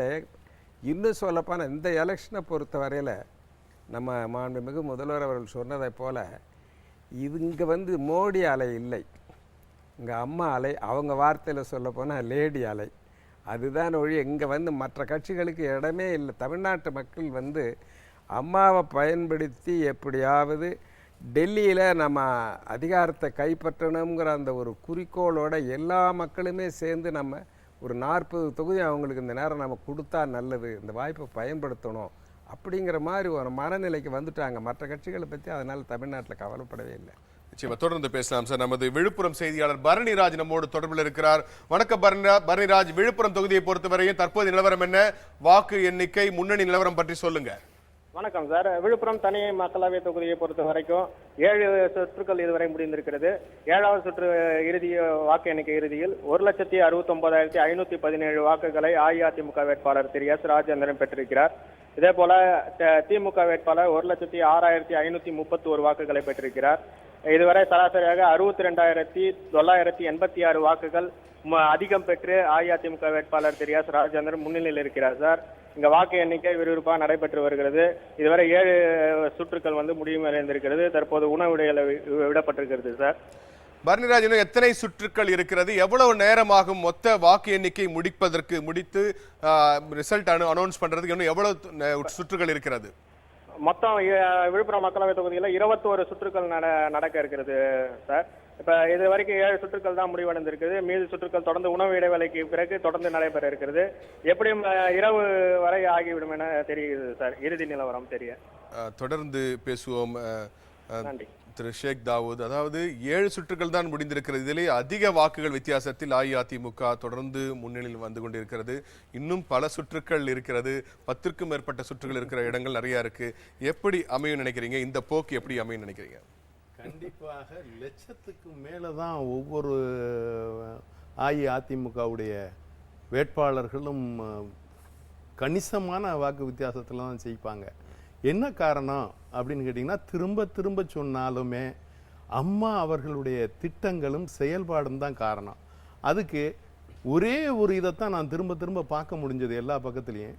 இன்னும் சொல்லப்போனால் இந்த எலெக்ஷனை பொறுத்த வரையில் நம்ம மாண்புமிகு முதல்வர் அவர்கள் சொன்னதை போல் இது இங்கே மோடி அலை இல்லை, இங்கே அம்மா அலை. அவங்க வார்த்தையில் சொல்லப்போனால் லேடி அலை. அதுதான் ஒழி. இங்கே மற்ற கட்சிகளுக்கு இடமே இல்லை. தமிழ்நாட்டு மக்கள் அம்மாவை பயன்படுத்தி எப்படியாவது டெல்லியில் நம்ம அதிகாரத்தை கைப்பற்றணுங்கிற அந்த ஒரு குறிக்கோளோட எல்லா மக்களுமே சேர்ந்து நம்ம ஒரு 40 தொகுதி அவங்களுக்கு இந்த நேரம் நம்ம கொடுத்தா நல்லது, இந்த வாய்ப்பை பயன்படுத்தணும் அப்படிங்கிற மாதிரி ஒரு மனநிலைக்கு வந்துட்டாங்க. மற்ற கட்சிகளை பற்றி அதனால் தமிழ்நாட்டில் கவலைப்படவே இல்லை. நிச்சயமா தொடர்ந்து பேசலாம் சார். நமது விழுப்புரம் செய்தியாளர் பரணிராஜ் நம்மோடு தொடர்பில் இருக்கிறார். வணக்கம் பரணிராஜ். விழுப்புரம் தொகுதியை பொறுத்தவரையும் தற்போது நிலவரம் என்ன? வாக்கு எண்ணிக்கை, முன்னணி நிலவரம் பற்றி சொல்லுங்க. வணக்கம் சார். விழுப்புரம் தனி மக்களவை தொகுதியை பொறுத்த வரைக்கும் 7 சுற்றுக்கள் இதுவரை முடிந்திருக்கிறது. 7வது சுற்று இறுதி வாக்கு எண்ணிக்கை இறுதியில் 1,69,517 வாக்குகளை அஇஅதிமுக வேட்பாளர் திரு S. ராஜேந்திரன் பெற்றிருக்கிறார். இதே போல திமுக வேட்பாளர் 1,06,531 வாக்குகளை பெற்றிருக்கிறார். இதுவரை சராசரியாக 62,986 வாக்குகள் அதிகம் பெற்று அஇஅதிமுக வேட்பாளர் திரு S. ராஜேந்திரன் முன்னிலையில் இருக்கிறார் சார். இங்க வாக்கு எண்ணிக்கை விறுவிறுப்பாக நடைபெற்று வருகிறது. இதுவரை 7 சுற்றுக்கள் முடிவடைந்திருக்கிறது. தற்போது உணவு இடைவேளை விடப்பட்டிருக்கிறது சார். பரணிராஜ், எத்தனை சுற்றுக்கள் இருக்கிறது? எவ்வளவு நேரமாகும் மொத்த வாக்கு எண்ணிக்கை முடித்து ரிசல்ட் அனௌன்ஸ் பண்றதுக்கு இன்னும் எவ்வளவு சுற்றுகள் இருக்கிறது? மொத்தம் விழுப்புரம் மக்களவை தொகுதியில் 21 சுற்றுக்கள் நடக்க இருக்கிறது சார். இப்ப இது வரைக்கும் 7 சுற்றுக்கள் தான் முடிவடைந்திருக்கிறது. மீது சுற்றுக்கள் தொடர்ந்து உணவு இடைவேளைக்கு பிறகு தொடர்ந்து நடைபெற இருக்கிறது. எப்படியும் இரவு வரை ஆகிவிடும் என தெரிகிறது சார். இறுதி நிலவரம் தெரிய தொடர்ந்து பேசுவோம். நன்றி. திரு ஷேக் தாவூத், அதாவது 7 சுற்றுகள் தான் முடிந்திருக்கிறது. இதிலே அதிக வாக்குகள் வித்தியாசத்தில் அஇஅதிமுக தொடர்ந்து முன்னிலையில் வந்து கொண்டிருக்கிறது. இன்னும் பல சுற்றுக்கள் இருக்கிறது. 10க்கும் மேற்பட்ட சுற்றுகள் இருக்கிற இடங்கள் நிறைய இருக்கு. எப்படி அமையும் நினைக்கிறீங்க? இந்த போக்கு எப்படி அமையும் நினைக்கிறீங்க? கண்டிப்பாக லட்சத்துக்கு மேலே தான் ஒவ்வொரு அஇஅதிமுகவுடைய வேட்பாளர்களும் கணிசமான வாக்கு வித்தியாசத்தில் தான் ஜெயிப்பாங்க. என்ன காரணம் அப்படின்னு கேட்டிங்கன்னா, திரும்ப திரும்ப சொன்னாலுமே அம்மா அவர்களுடைய திட்டங்களும் செயல்பாடும் தான் காரணம். அதுக்கு ஒரே ஒரு இதைத்தான் நான் திரும்ப திரும்ப பார்க்க முடிஞ்சது எல்லா பக்கத்துலேயும்.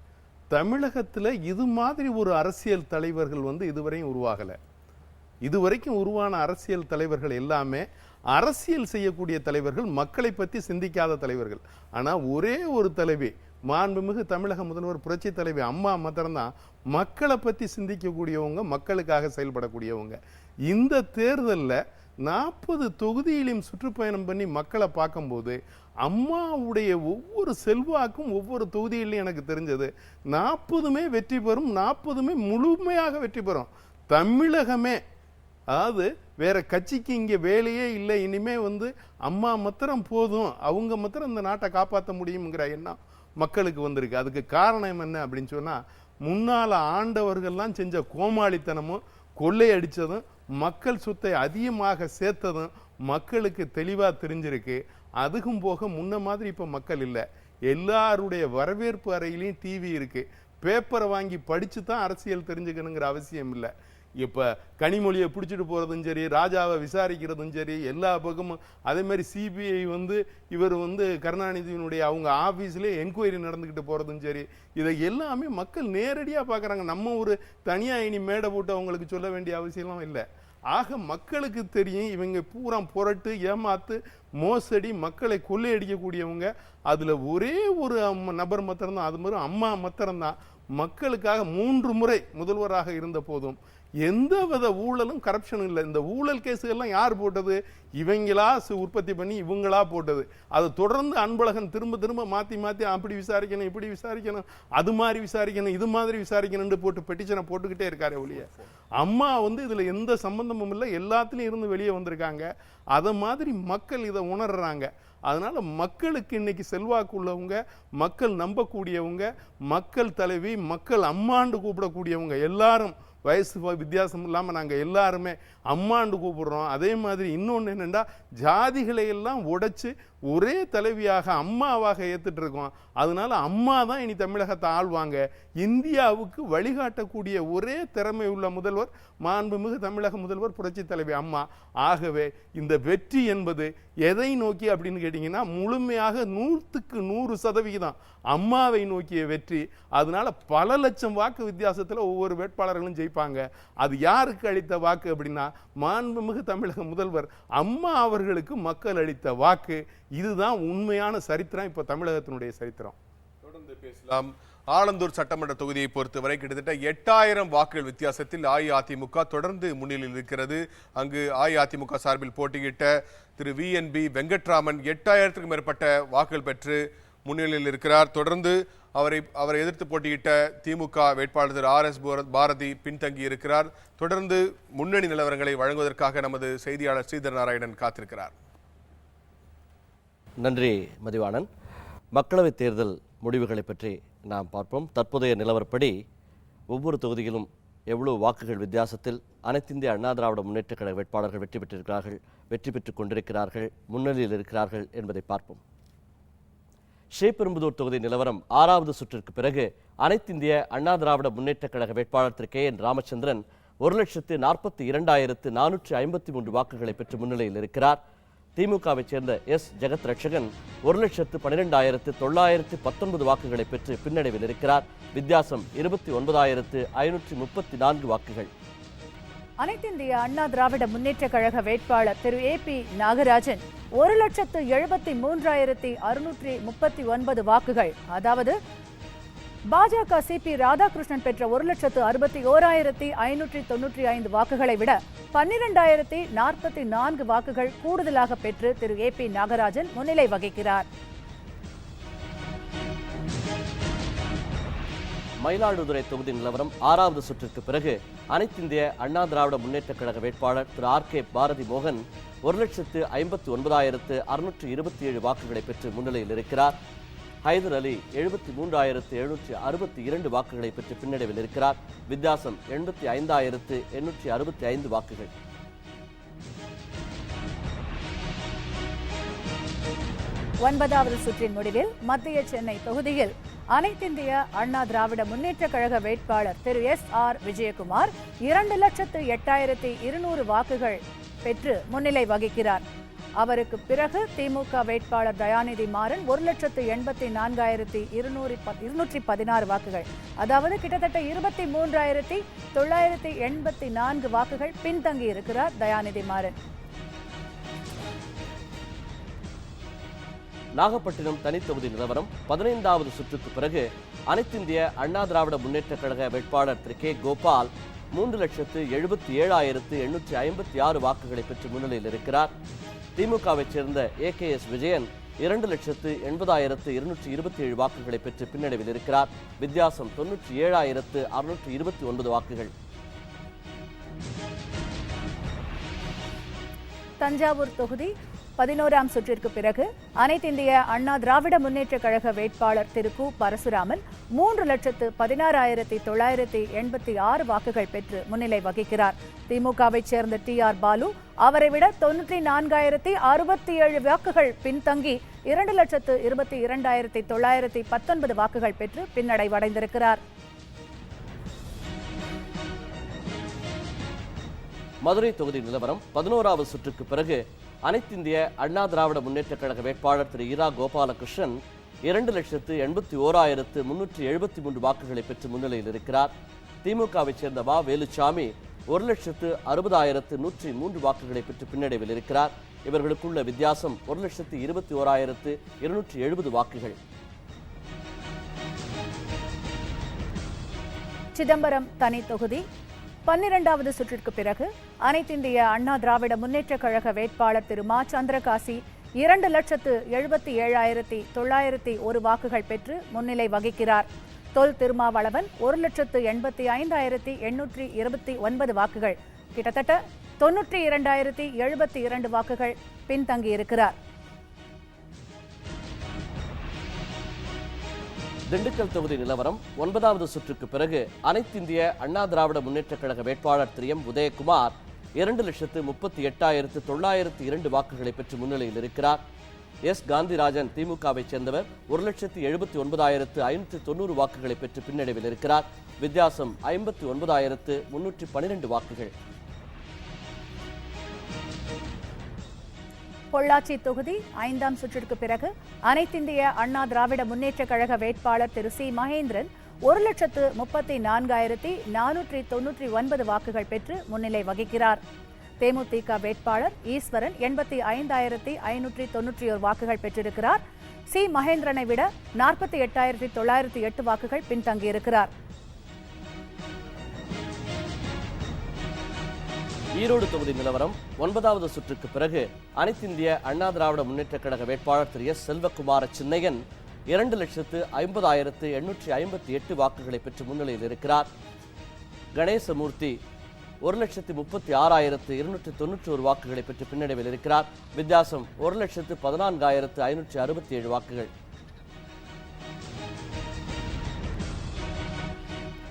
தமிழகத்தில் இது மாதிரி ஒரு அரசியல் தலைவர்கள் வந்து இதுவரையும் உருவாகலை. இதுவரைக்கும் உருவான அரசியல் தலைவர்கள் எல்லாமே அரசியல் செய்யக்கூடிய தலைவர்கள், மக்களை பற்றி சிந்திக்காத தலைவர்கள். ஆனால் ஒரே ஒரு தலைவி, மாண்புமிகு தமிழக முதல்வர் புரட்சி தலைவி அம்மா மாத்திரம்தான் மக்களை பற்றி சிந்திக்கக்கூடியவங்க, மக்களுக்காக செயல்படக்கூடியவங்க. இந்த தேர்தலில் 40 தொகுதியிலும் சுற்றுப்பயணம் பண்ணி மக்களை பார்க்கும்போது அம்மாவுடைய ஒவ்வொரு செல்வாக்கும் ஒவ்வொரு தொகுதியிலையும் எனக்கு தெரிஞ்சது 40மே வெற்றி பெறும், 40மே முழுமையாக வெற்றி பெறும். தமிழகமே, அதாவது வேற கட்சிக்கு இங்கே வேலையே இல்லை, இனிமே வந்து அம்மா மாத்திரம் போதும், அவங்க மாத்திரம் இந்த நாட்டை காப்பாற்ற முடியுங்கிற எண்ணம் மக்களுக்கு வந்திருக்கு. அதுக்கு காரணம் என்ன அப்படின்னு சொன்னால், முன்னால் ஆண்டவர்கள்லாம் செஞ்ச கோமாளித்தனமும் கொள்ளையடித்ததும் மக்கள் சொத்தை அதிகமாக சேர்த்ததும் மக்களுக்கு தெளிவாக தெரிஞ்சிருக்கு. அதுக்கும் போக முன்ன மாதிரி இப்போ மக்கள் இல்லை. எல்லாருடைய வரவேற்பு அறையிலையும் டிவி இருக்குது. பேப்பரை வாங்கி படித்து தான் அரசியல் தெரிஞ்சுக்கணுங்கிற அவசியம் இல்லை. இப்போ கனிமொழியை பிடிச்சிட்டு போகிறதும் சரி, ராஜாவை விசாரிக்கிறதும் சரி, எல்லா பக்கமும் அதே மாதிரி சிபிஐ வந்து இவர் வந்து கருணாநிதியினுடைய அவங்க ஆஃபீஸ்லேயே என்கொயரி நடந்துக்கிட்டு போகிறதும் சரி, இதை எல்லாமே மக்கள் நேரடியாக பார்க்குறாங்க. நம்ம ஒரு தனியாக இனி மேடை போட்டு அவங்களுக்கு சொல்ல வேண்டிய அவசியம்லாம் இல்லை. ஆக மக்களுக்கு தெரியும் இவங்க பூரா புரட்டு, ஏமாத்து, மோசடி, மக்களை கொள்ளையடிக்கக்கூடியவங்க. அதில் ஒரே ஒரு நபர் மாத்திரம்தான், அது மாதிரி அம்மா மாத்திரம்தான் மக்களுக்காக 3 முறை முதல்வராக இருந்த போதும் எந்த வித ஊழலும் கரப்ஷனும் இல்லை. இந்த ஊழல் கேஸுகள்லாம் யார் போட்டது? இவங்களா உற்பத்தி பண்ணி இவங்களா போட்டது. அதை தொடர்ந்து அன்பழகன் திரும்ப திரும்ப மாற்றி மாற்றி அப்படி விசாரிக்கணும், இப்படி விசாரிக்கணும், அது மாதிரி விசாரிக்கணும், இது மாதிரி விசாரிக்கணும்னு போட்டு பெட்டிஷனை போட்டுக்கிட்டே இருக்காரு ஒழிய அம்மா வந்து இதில் எந்த சம்பந்தமும் இல்லை, எல்லாத்துலேயும் இருந்து வெளியே வந்திருக்காங்க. அதை மாதிரி மக்கள் இதை உணர்றாங்க. அதனால மக்களுக்கு இன்னைக்கு செல்வாக்கு உள்ளவங்க, மக்கள் நம்பக்கூடியவங்க, மக்கள் தலைவி, மக்கள் அம்மாண்டு கூப்பிடக்கூடியவங்க எல்லாரும் வயசு வித்தியாசம் இல்லாமல் நாங்கள் எல்லாருமே அம்மாண்டு கூப்பிடுறோம். அதே மாதிரி இன்னொன்று என்னென்னா, ஜாதிகளை எல்லாம் உடைச்சு ஒரே தலைவியாக அம்மாவாக ஏற்றுட்டு இருக்கோம். அதனால அம்மா தான் இனி தமிழகத்தை ஆள்வாங்க. இந்தியாவுக்கு வழிகாட்டக்கூடிய ஒரே திறமை உள்ள முதல்வர் மாண்புமிகு தமிழக முதல்வர் புரட்சி தலைவி அம்மா. ஆகவே இந்த வெற்றி என்பது எதை நோக்கி அப்படின்னு கேட்டிங்கன்னா, முழுமையாக 100க்கு 100% அம்மாவை நோக்கிய வெற்றி. அதனால பல லட்சம் வாக்கு வித்தியாசத்தில் ஒவ்வொரு வேட்பாளர்களும் ஜெயிப்பாங்க. அது யாருக்கு அளித்த வாக்கு அப்படின்னா, மாண்புமிகு தமிழக முதல்வர் அம்மா அவர்களுக்கு மக்கள் அளித்த வாக்கு. இதுதான் உண்மையான சரித்திரம், இப்போ தமிழகத்தினுடைய சரித்திரம். தொடர்ந்து பேசலாம். ஆலந்தூர் சட்டமன்ற தொகுதியை பொறுத்தவரை கிட்டத்தட்ட 8000 வாக்குகள் வித்தியாசத்தில் அஇஅதிமுக தொடர்ந்து முன்னிலையில் இருக்கிறது. அங்கு அஇஅதிமுக சார்பில் போட்டியிட்ட திரு VNB வெங்கட்ராமன் 8000க்கும் மேற்பட்ட வாக்குகள் பெற்று முன்னிலையில் இருக்கிறார். தொடர்ந்து அவரை எதிர்த்து போட்டியிட்ட திமுக வேட்பாளர் திரு RS பாரதி பின்தங்கி இருக்கிறார். தொடர்ந்து முன்னணி நிலவரங்களை வழங்குவதற்காக நமது செய்தியாளர் ஸ்ரீதர் நாராயணன் காத்திருக்கிறார். நன்றி மதிவாணன். மக்களவைத் தேர்தல் முடிவுகளை பற்றி நாம் பார்ப்போம். தற்போதைய நிலவரப்படி ஒவ்வொரு தொகுதியிலும் எவ்வளவு வாக்குகள் வித்தியாசத்தில் அனைத்திந்திய அண்ணா திராவிட முன்னேற்றக் கழக வேட்பாளர்கள் வெற்றி பெற்றிருக்கிறார்கள், வெற்றி பெற்றுக் கொண்டிருக்கிறார்கள், முன்னிலையில் இருக்கிறார்கள் என்பதை பார்ப்போம். ஸ்ரீபெரும்புதூர் தொகுதி நிலவரம் 6வது சுற்றிற்கு பிறகு அனைத்திந்திய அண்ணா திராவிட முன்னேற்றக் கழக வேட்பாளர் திரு KN ராமச்சந்திரன் 1,42,453 வாக்குகளை பெற்று முன்னிலையில் இருக்கிறார். திமுகவை சேர்ந்த எஸ் ஜெகத் ரட்சகன் 1,12,919 வாக்குகளை பெற்று பின்னடைவில் இருக்கிறார். வித்தியாசம் 29,534 வாக்குகள். அனைத்திந்திய அண்ணா திராவிட முன்னேற்ற கழக வேட்பாளர் திரு AP நாகராஜன் 1,73,639 வாக்குகள், அதாவது பாஜக CP ராதாகிருஷ்ணன் பெற்ற 1,61,595 வாக்குகளை விட 12,044 வாக்குகள் கூடுதலாக பெற்று திரு AP நாகராஜன் முன்னிலை வகிக்கிறார். மயிலாடுதுறை தொகுதி நிலவரம் 6வது சுற்றிற்கு பிறகு அனைத்திந்திய அண்ணா திராவிட முன்னேற்றக் கழக வேட்பாளர் திரு RK பாரதி மோகன் 1,59,627 வாக்குகளை பெற்று முன்னிலையில் இருக்கிறார். ஹைதர் அலி 73,762 வாக்குகளை பெற்று பின்னடைவில் இருக்கிறார். வித்தியாசம் 85,865 வாக்குகள். ஒன்பதாவது சுற்றின் முடிவில் மத்திய சென்னை தொகுதியில் அனைத்திந்திய அண்ணா திராவிட முன்னேற்ற கழக வேட்பாளர் திரு SR விஜயகுமார் 2,08,200 வாக்குகள் பெற்று முன்னிலை வகிக்கிறார். அவருக்கு பிறகு திமுக வேட்பாளர் தயாநிதி மாறன் 1,84,216 வாக்குகள், அதாவது கிட்டத்தட்ட 23,984 வாக்குகள் பின்தங்கி இருக்கிறார் தயாநிதி மாறன். நாகப்பட்டினம் தனித்தொகுதி நிலவரம் 15வது சுற்றுக்கு பிறகு அனைத்திந்திய அண்ணா திராவிட முன்னேற்றக் கழக வேட்பாளர் திரு கே கோபால் 3,77,856 வாக்குகளை பெற்று முன்னிலையில் இருக்கிறார். திமுகவைச் சேர்ந்த AKS விஜயன் 2,80,227 வாக்குகளை பெற்று பின்னடைவில் இருக்கிறார். வித்தியாசம் 97,629 வாக்குகள். தஞ்சாவூர் தொகுதி 11ஆம் சுற்றிற்கு பிறகு அனைத்திந்திய அண்ணா திராவிட முன்னேற்றக் கழக வேட்பாளர் திரு கு பரசுராமன் 3,16,986 வாக்குகள் பெற்று முன்னிலை வகிக்கிறார். திமுகவைச் சேர்ந்த TR பாலு அவரை விட 94,067 வாக்குகள் பின்தங்கி 2,22,919 வாக்குகள் பெற்று பின்னடைவடைந்திருக்கிறார். மதுரை தொகுதி நிலவரம் 11வது சுற்றுக்கு பிறகு அனைத்திந்திய அண்ணா திராவிட முன்னேற்றக் கழக வேட்பாளர் திரு இரா கோபாலகிருஷ்ணன் 2,81,373 வாக்குகளை பெற்று முன்னிலையில் இருக்கிறார். திமுகவைச் சேர்ந்த வ வேலுச்சாமி 1,60,103 வாக்குகளை பெற்று பின்னடைவில் இருக்கிறார். இவர்களுக்குள்ள வித்தியாசம் 1,21,270 வாக்குகள். சிதம்பரம் தனி தொகுதி 12வது சுற்றிற்கு பிறகு அனைத்திந்திய அண்ணா திராவிட முன்னேற்றக் கழக வேட்பாளர் திரு மா சந்திரகாசி 2,77,901 வாக்குகள் பெற்று முன்னிலை வகிக்கிறார். தொல் திருமாவளவன் 1,85,829 வாக்குகள், கிட்டத்தட்ட 92,072 வாக்குகள் பின்தங்கியிருக்கிறார். திண்டுக்கல் தொகுதி நிலவரம் 9வது சுற்றுக்கு பிறகு அனைத்திந்திய அண்ணா திராவிட முன்னேற்றக் கழக வேட்பாளர் திரு எம் உதயகுமார் 2,38,902 வாக்குகளை பெற்று முன்னிலையில் இருக்கிறார். எஸ் காந்திராஜன் திமுகவைச் சேர்ந்தவர் 1,79,590 வாக்குகளை பெற்று பின்னடைவில் இருக்கிறார். வித்தியாசம் 59,312 வாக்குகள். பொள்ளாச்சி தொகுதி 5ஆம் சுற்றிற்கு பிறகு அனைத்திந்திய அண்ணா திராவிட முன்னேற்றக் கழக வேட்பாளர் திரு சி மகேந்திரன் 1,34,499 வாக்குகள் பெற்று முன்னிலை வகிக்கிறார். தேமுதிக வேட்பாளர் ஈஸ்வரன் 85,591 வாக்குகள் பெற்றிருக்கிறார். சி மகேந்திரனை விட 48,908 வாக்குகள் பின்தங்கியிருக்கிறார். ஈரோடு தொகுதி நிலவரம் 9வது சுற்றுக்கு பிறகு அனைத்திந்திய அண்ணா திராவிட முன்னேற்றக் கழக வேட்பாளர் திரு எஸ் செல்வகுமார சின்னையன் 2,50,858 வாக்குகளை பெற்று முன்னிலையில் இருக்கிறார். கணேசமூர்த்தி 1,36,291 வாக்குகளை பெற்று பின்னடைவில் இருக்கிறார். வித்தியாசம் 1,14,567 வாக்குகள்.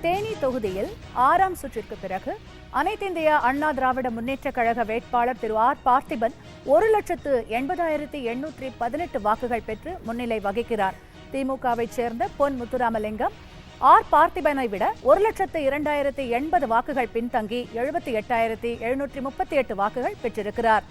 தேனி தொகுதியில் 6ஆம் சுற்றிற்கு பிறகு அனைத்திந்திய அண்ணா திராவிட முன்னேற்றக் கழக வேட்பாளர் திரு ஆர் பார்த்திபன் 1,80,818 வாக்குகள் பெற்று முன்னிலை வகிக்கிறார். திமுகவைச் சேர்ந்த பொன் முத்துராமலிங்கம் ஆர் பார்த்திபனை விட 1,02,080 வாக்குகள் பின்தங்கி 78,738 வாக்குகள் பெற்றிருக்கிறார்.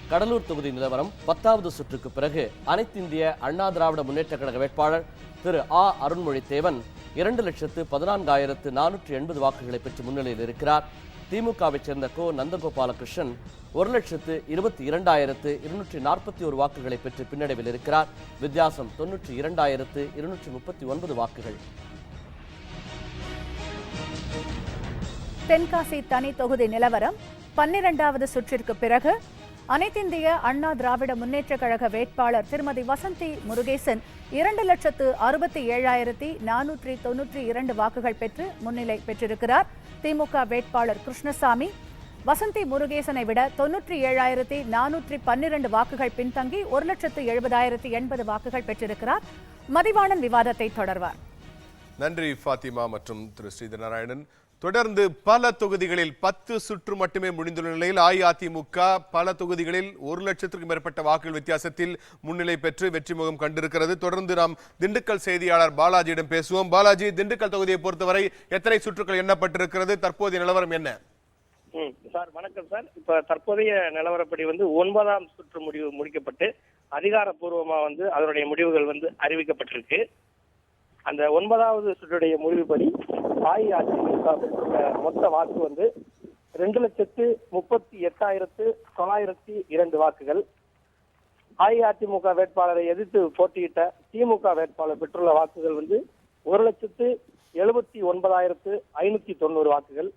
கடலூர் தொகுதி நிலவரம் 10வது சுற்றுக்கு பிறகு அனைத்திந்திய அண்ணா திராவிட முன்னேற்றக் கழக வேட்பாளர் திரு ஆ அருண்மொழித்தேவன் 2,14,480 வாக்குகளை பெற்று முன்னிலையில் இருக்கிறார். திமுகவைச் சேர்ந்த கோ நந்தகோபாலகிருஷ்ணன் 1,22,241 வாக்குகளை பெற்று பின்னடைவில் இருக்கிறார். வித்தியாசம் 92,239 வாக்குகள். தென்காசி தனி தொகுதி நிலவரம் 12வது சுற்றிற்கு பிறகு அனைத்திந்திய அண்ணா திராவிட முன்னேற்றக் கழக வேட்பாளர் திருமதி வசந்தி முருகேசன் 2,67,492 வாக்குகள் பெற்று முன்னிலை பெற்றிருக்கிறார். திமுக வேட்பாளர் கிருஷ்ணசாமி வசந்தி முருகேசனை விட 97,412 வாக்குகள் பின்தங்கி 1,70,080 வாக்குகள் பெற்றிருக்கிறார். மதிவாணன் விவாதத்தை தொடர்வார். நன்றி ஃபாத்திமா மற்றும் திரு ஸ்ரீதர் நாராயணன். தொடர்ந்து பல தொகுதிகளில் 10 சுற்று மட்டுமே முடிந்துள்ள நிலையில் அஇஅதிமுக பல தொகுதிகளில் 1,00,000க்கும் மேற்பட்ட வாக்குகள் வித்தியாசத்தில் முன்னிலை பெற்று வெற்றி முகம் கண்டிருக்கிறது. தொடர்ந்து நாம் திண்டுக்கல் செய்தியாளர் பாலாஜியிடம் பேசுவோம். பாலாஜி, திண்டுக்கல் தொகுதியை பொறுத்தவரை எத்தனை சுற்றுகள் எண்ணப்பட்டிருக்கிறது? தற்போதைய நிலவரம் என்ன? சார் வணக்கம் சார். இப்ப தற்போதைய நிலவரப்படி 9ஆம் சுற்று முடிவு முடிக்கப்பட்டு அதிகாரப்பூர்வமா அதனுடைய முடிவுகள் அறிவிக்கப்பட்டிருக்கு. அந்த 9வது சுற்றுடைய முடிவுப்படி அஇஅதிமுக பெற்றுள்ள மொத்த வாக்கு 2,38,902 வாக்குகள். அஇஅதிமுக வேட்பாளரை எதிர்த்து போட்டியிட்ட திமுக வேட்பாளர் பெற்றுள்ள வாக்குகள் 1,79,590 வாக்குகள்.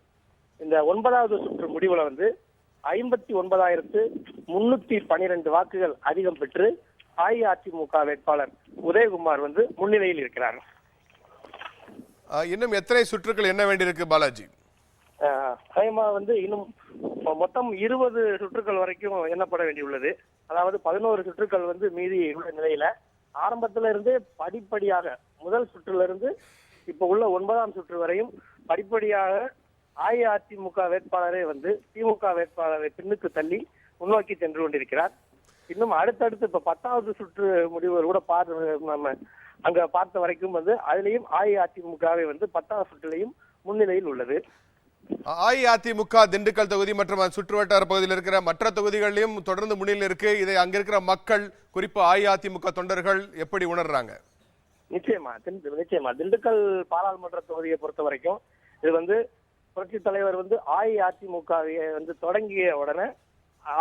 இந்த 9வது சுற்று முடிவுல 59,312 வாக்குகள் அதிகம் பெற்று அஇஅதிமுக வேட்பாளர் உதயகுமார் முன்னிலையில் இருக்கிறார். இன்னும் எத்தனை சுற்றுகள் என்ன வேண்டியிருக்கு பாலாஜி? அதேமா இன்னும் மொத்தம் 20 சுற்றுக்கள் வரைக்கும் எண்ணப்பட வேண்டியுள்ளது. அதாவது 11 சுற்றுக்கள் மீதி உள்ள நிலையில ஆரம்பத்தில இருந்தே படிப்படியாக முதல் சுற்றுல இருந்து இப்ப உள்ள 9ஆம் சுற்று வரையும் படிப்படியாக அஇஅதிமுக வேட்பாளரே திமுக வேட்பாளரை பின்னுக்கு தள்ளி முன்னோக்கி சென்று கொண்டிருக்கிறார். இன்னும் அடுத்தடுத்து இப்ப 10வது சுற்று முடிவு கூட நம்ம அங்க பார்த்த வரைக்கும் அதுலயும் அஇஅதிமுகவை 10ஆம் சுற்றிலையும் முன்னிலையில் உள்ளது. அஇஅதிமுக திண்டுக்கல் தொகுதி மற்றும் சுற்றுவட்டார பகுதியில் இருக்கிற மற்ற தொகுதிகளிலும் தொடர்ந்து முன்னிலையில் இருக்கு. இதை அங்க இருக்கிற மக்கள், குறிப்பா அஇஅதிமுக தொண்டர்கள் எப்படி உணர்றாங்க? நிச்சயமா திண்டுக்கல் பாராளுமன்ற தொகுதியை பொறுத்த வரைக்கும் இது புரட்சி தலைவர் அஇஅதிமுகவை தொடங்கிய உடனே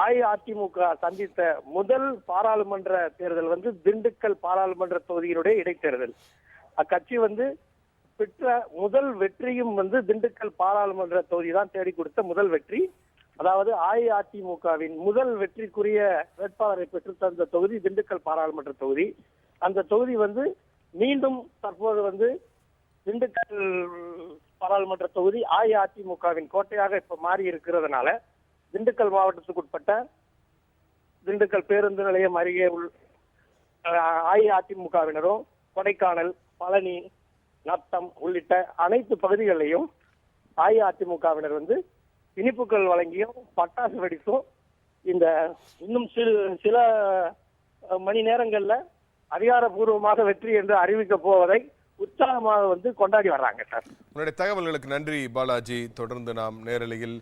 அஇஅதிமுக சந்தித்த முதல் பாராளுமன்ற தேர்தல் திண்டுக்கல் பாராளுமன்ற தொகுதியினுடைய இடைத்தேர்தல். அக்கட்சி பெற்ற முதல் வெற்றியும் திண்டுக்கல் பாராளுமன்ற தொகுதி தான் தேடி கொடுத்த முதல் வெற்றி. அதாவது அஇஅதிமுகவின் முதல் வெற்றிக்குரிய வேட்பாளரை பெற்று தந்த தொகுதி திண்டுக்கல் பாராளுமன்ற தொகுதி. அந்த தொகுதி மீண்டும் தற்போது திண்டுக்கல் பாராளுமன்ற தொகுதி அஇஅதிமுகவின் கோட்டையாக இப்ப மாறி இருக்கிறதுனால திண்டுக்கல் மாவட்டத்துக்குட்பட்ட திண்டுக்கல் பேருந்து நிலையம் அருகே அஇஅதிமுகவினரும் கொடைக்கானல், பழனி, நத்தம் உள்ளிட்ட அனைத்து பகுதிகளிலையும் அஇஅதிமுகவினர் இனிப்புகள் வழங்கியும் பட்டாசு வெடித்தும் இந்த இன்னும் சில மணி நேரங்கள்ல அதிகாரப்பூர்வமாக வெற்றி என்று அறிவிக்க போவதை உற்சாகமாக கொண்டாடி வர்றாங்க சார். உங்களுடைய தகவல்களுக்கு நன்றி பாலாஜி. தொடர்ந்து நாம் நேரலையில்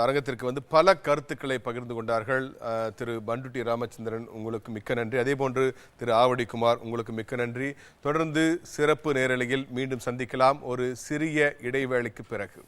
அரங்கத்திற்கு பல கருத்துக்களை பகிர்ந்து கொண்டார்கள். திரு பண்டுட்டி ராமச்சந்திரன், உங்களுக்கு மிக்க நன்றி. அதே போன்று திரு ஆவடிக்குமார், உங்களுக்கு மிக்க நன்றி. தொடர்ந்து சிறப்பு நேரலையில் மீண்டும் சந்திக்கலாம் ஒரு சிறிய இடைவேளைக்கு பிறகு.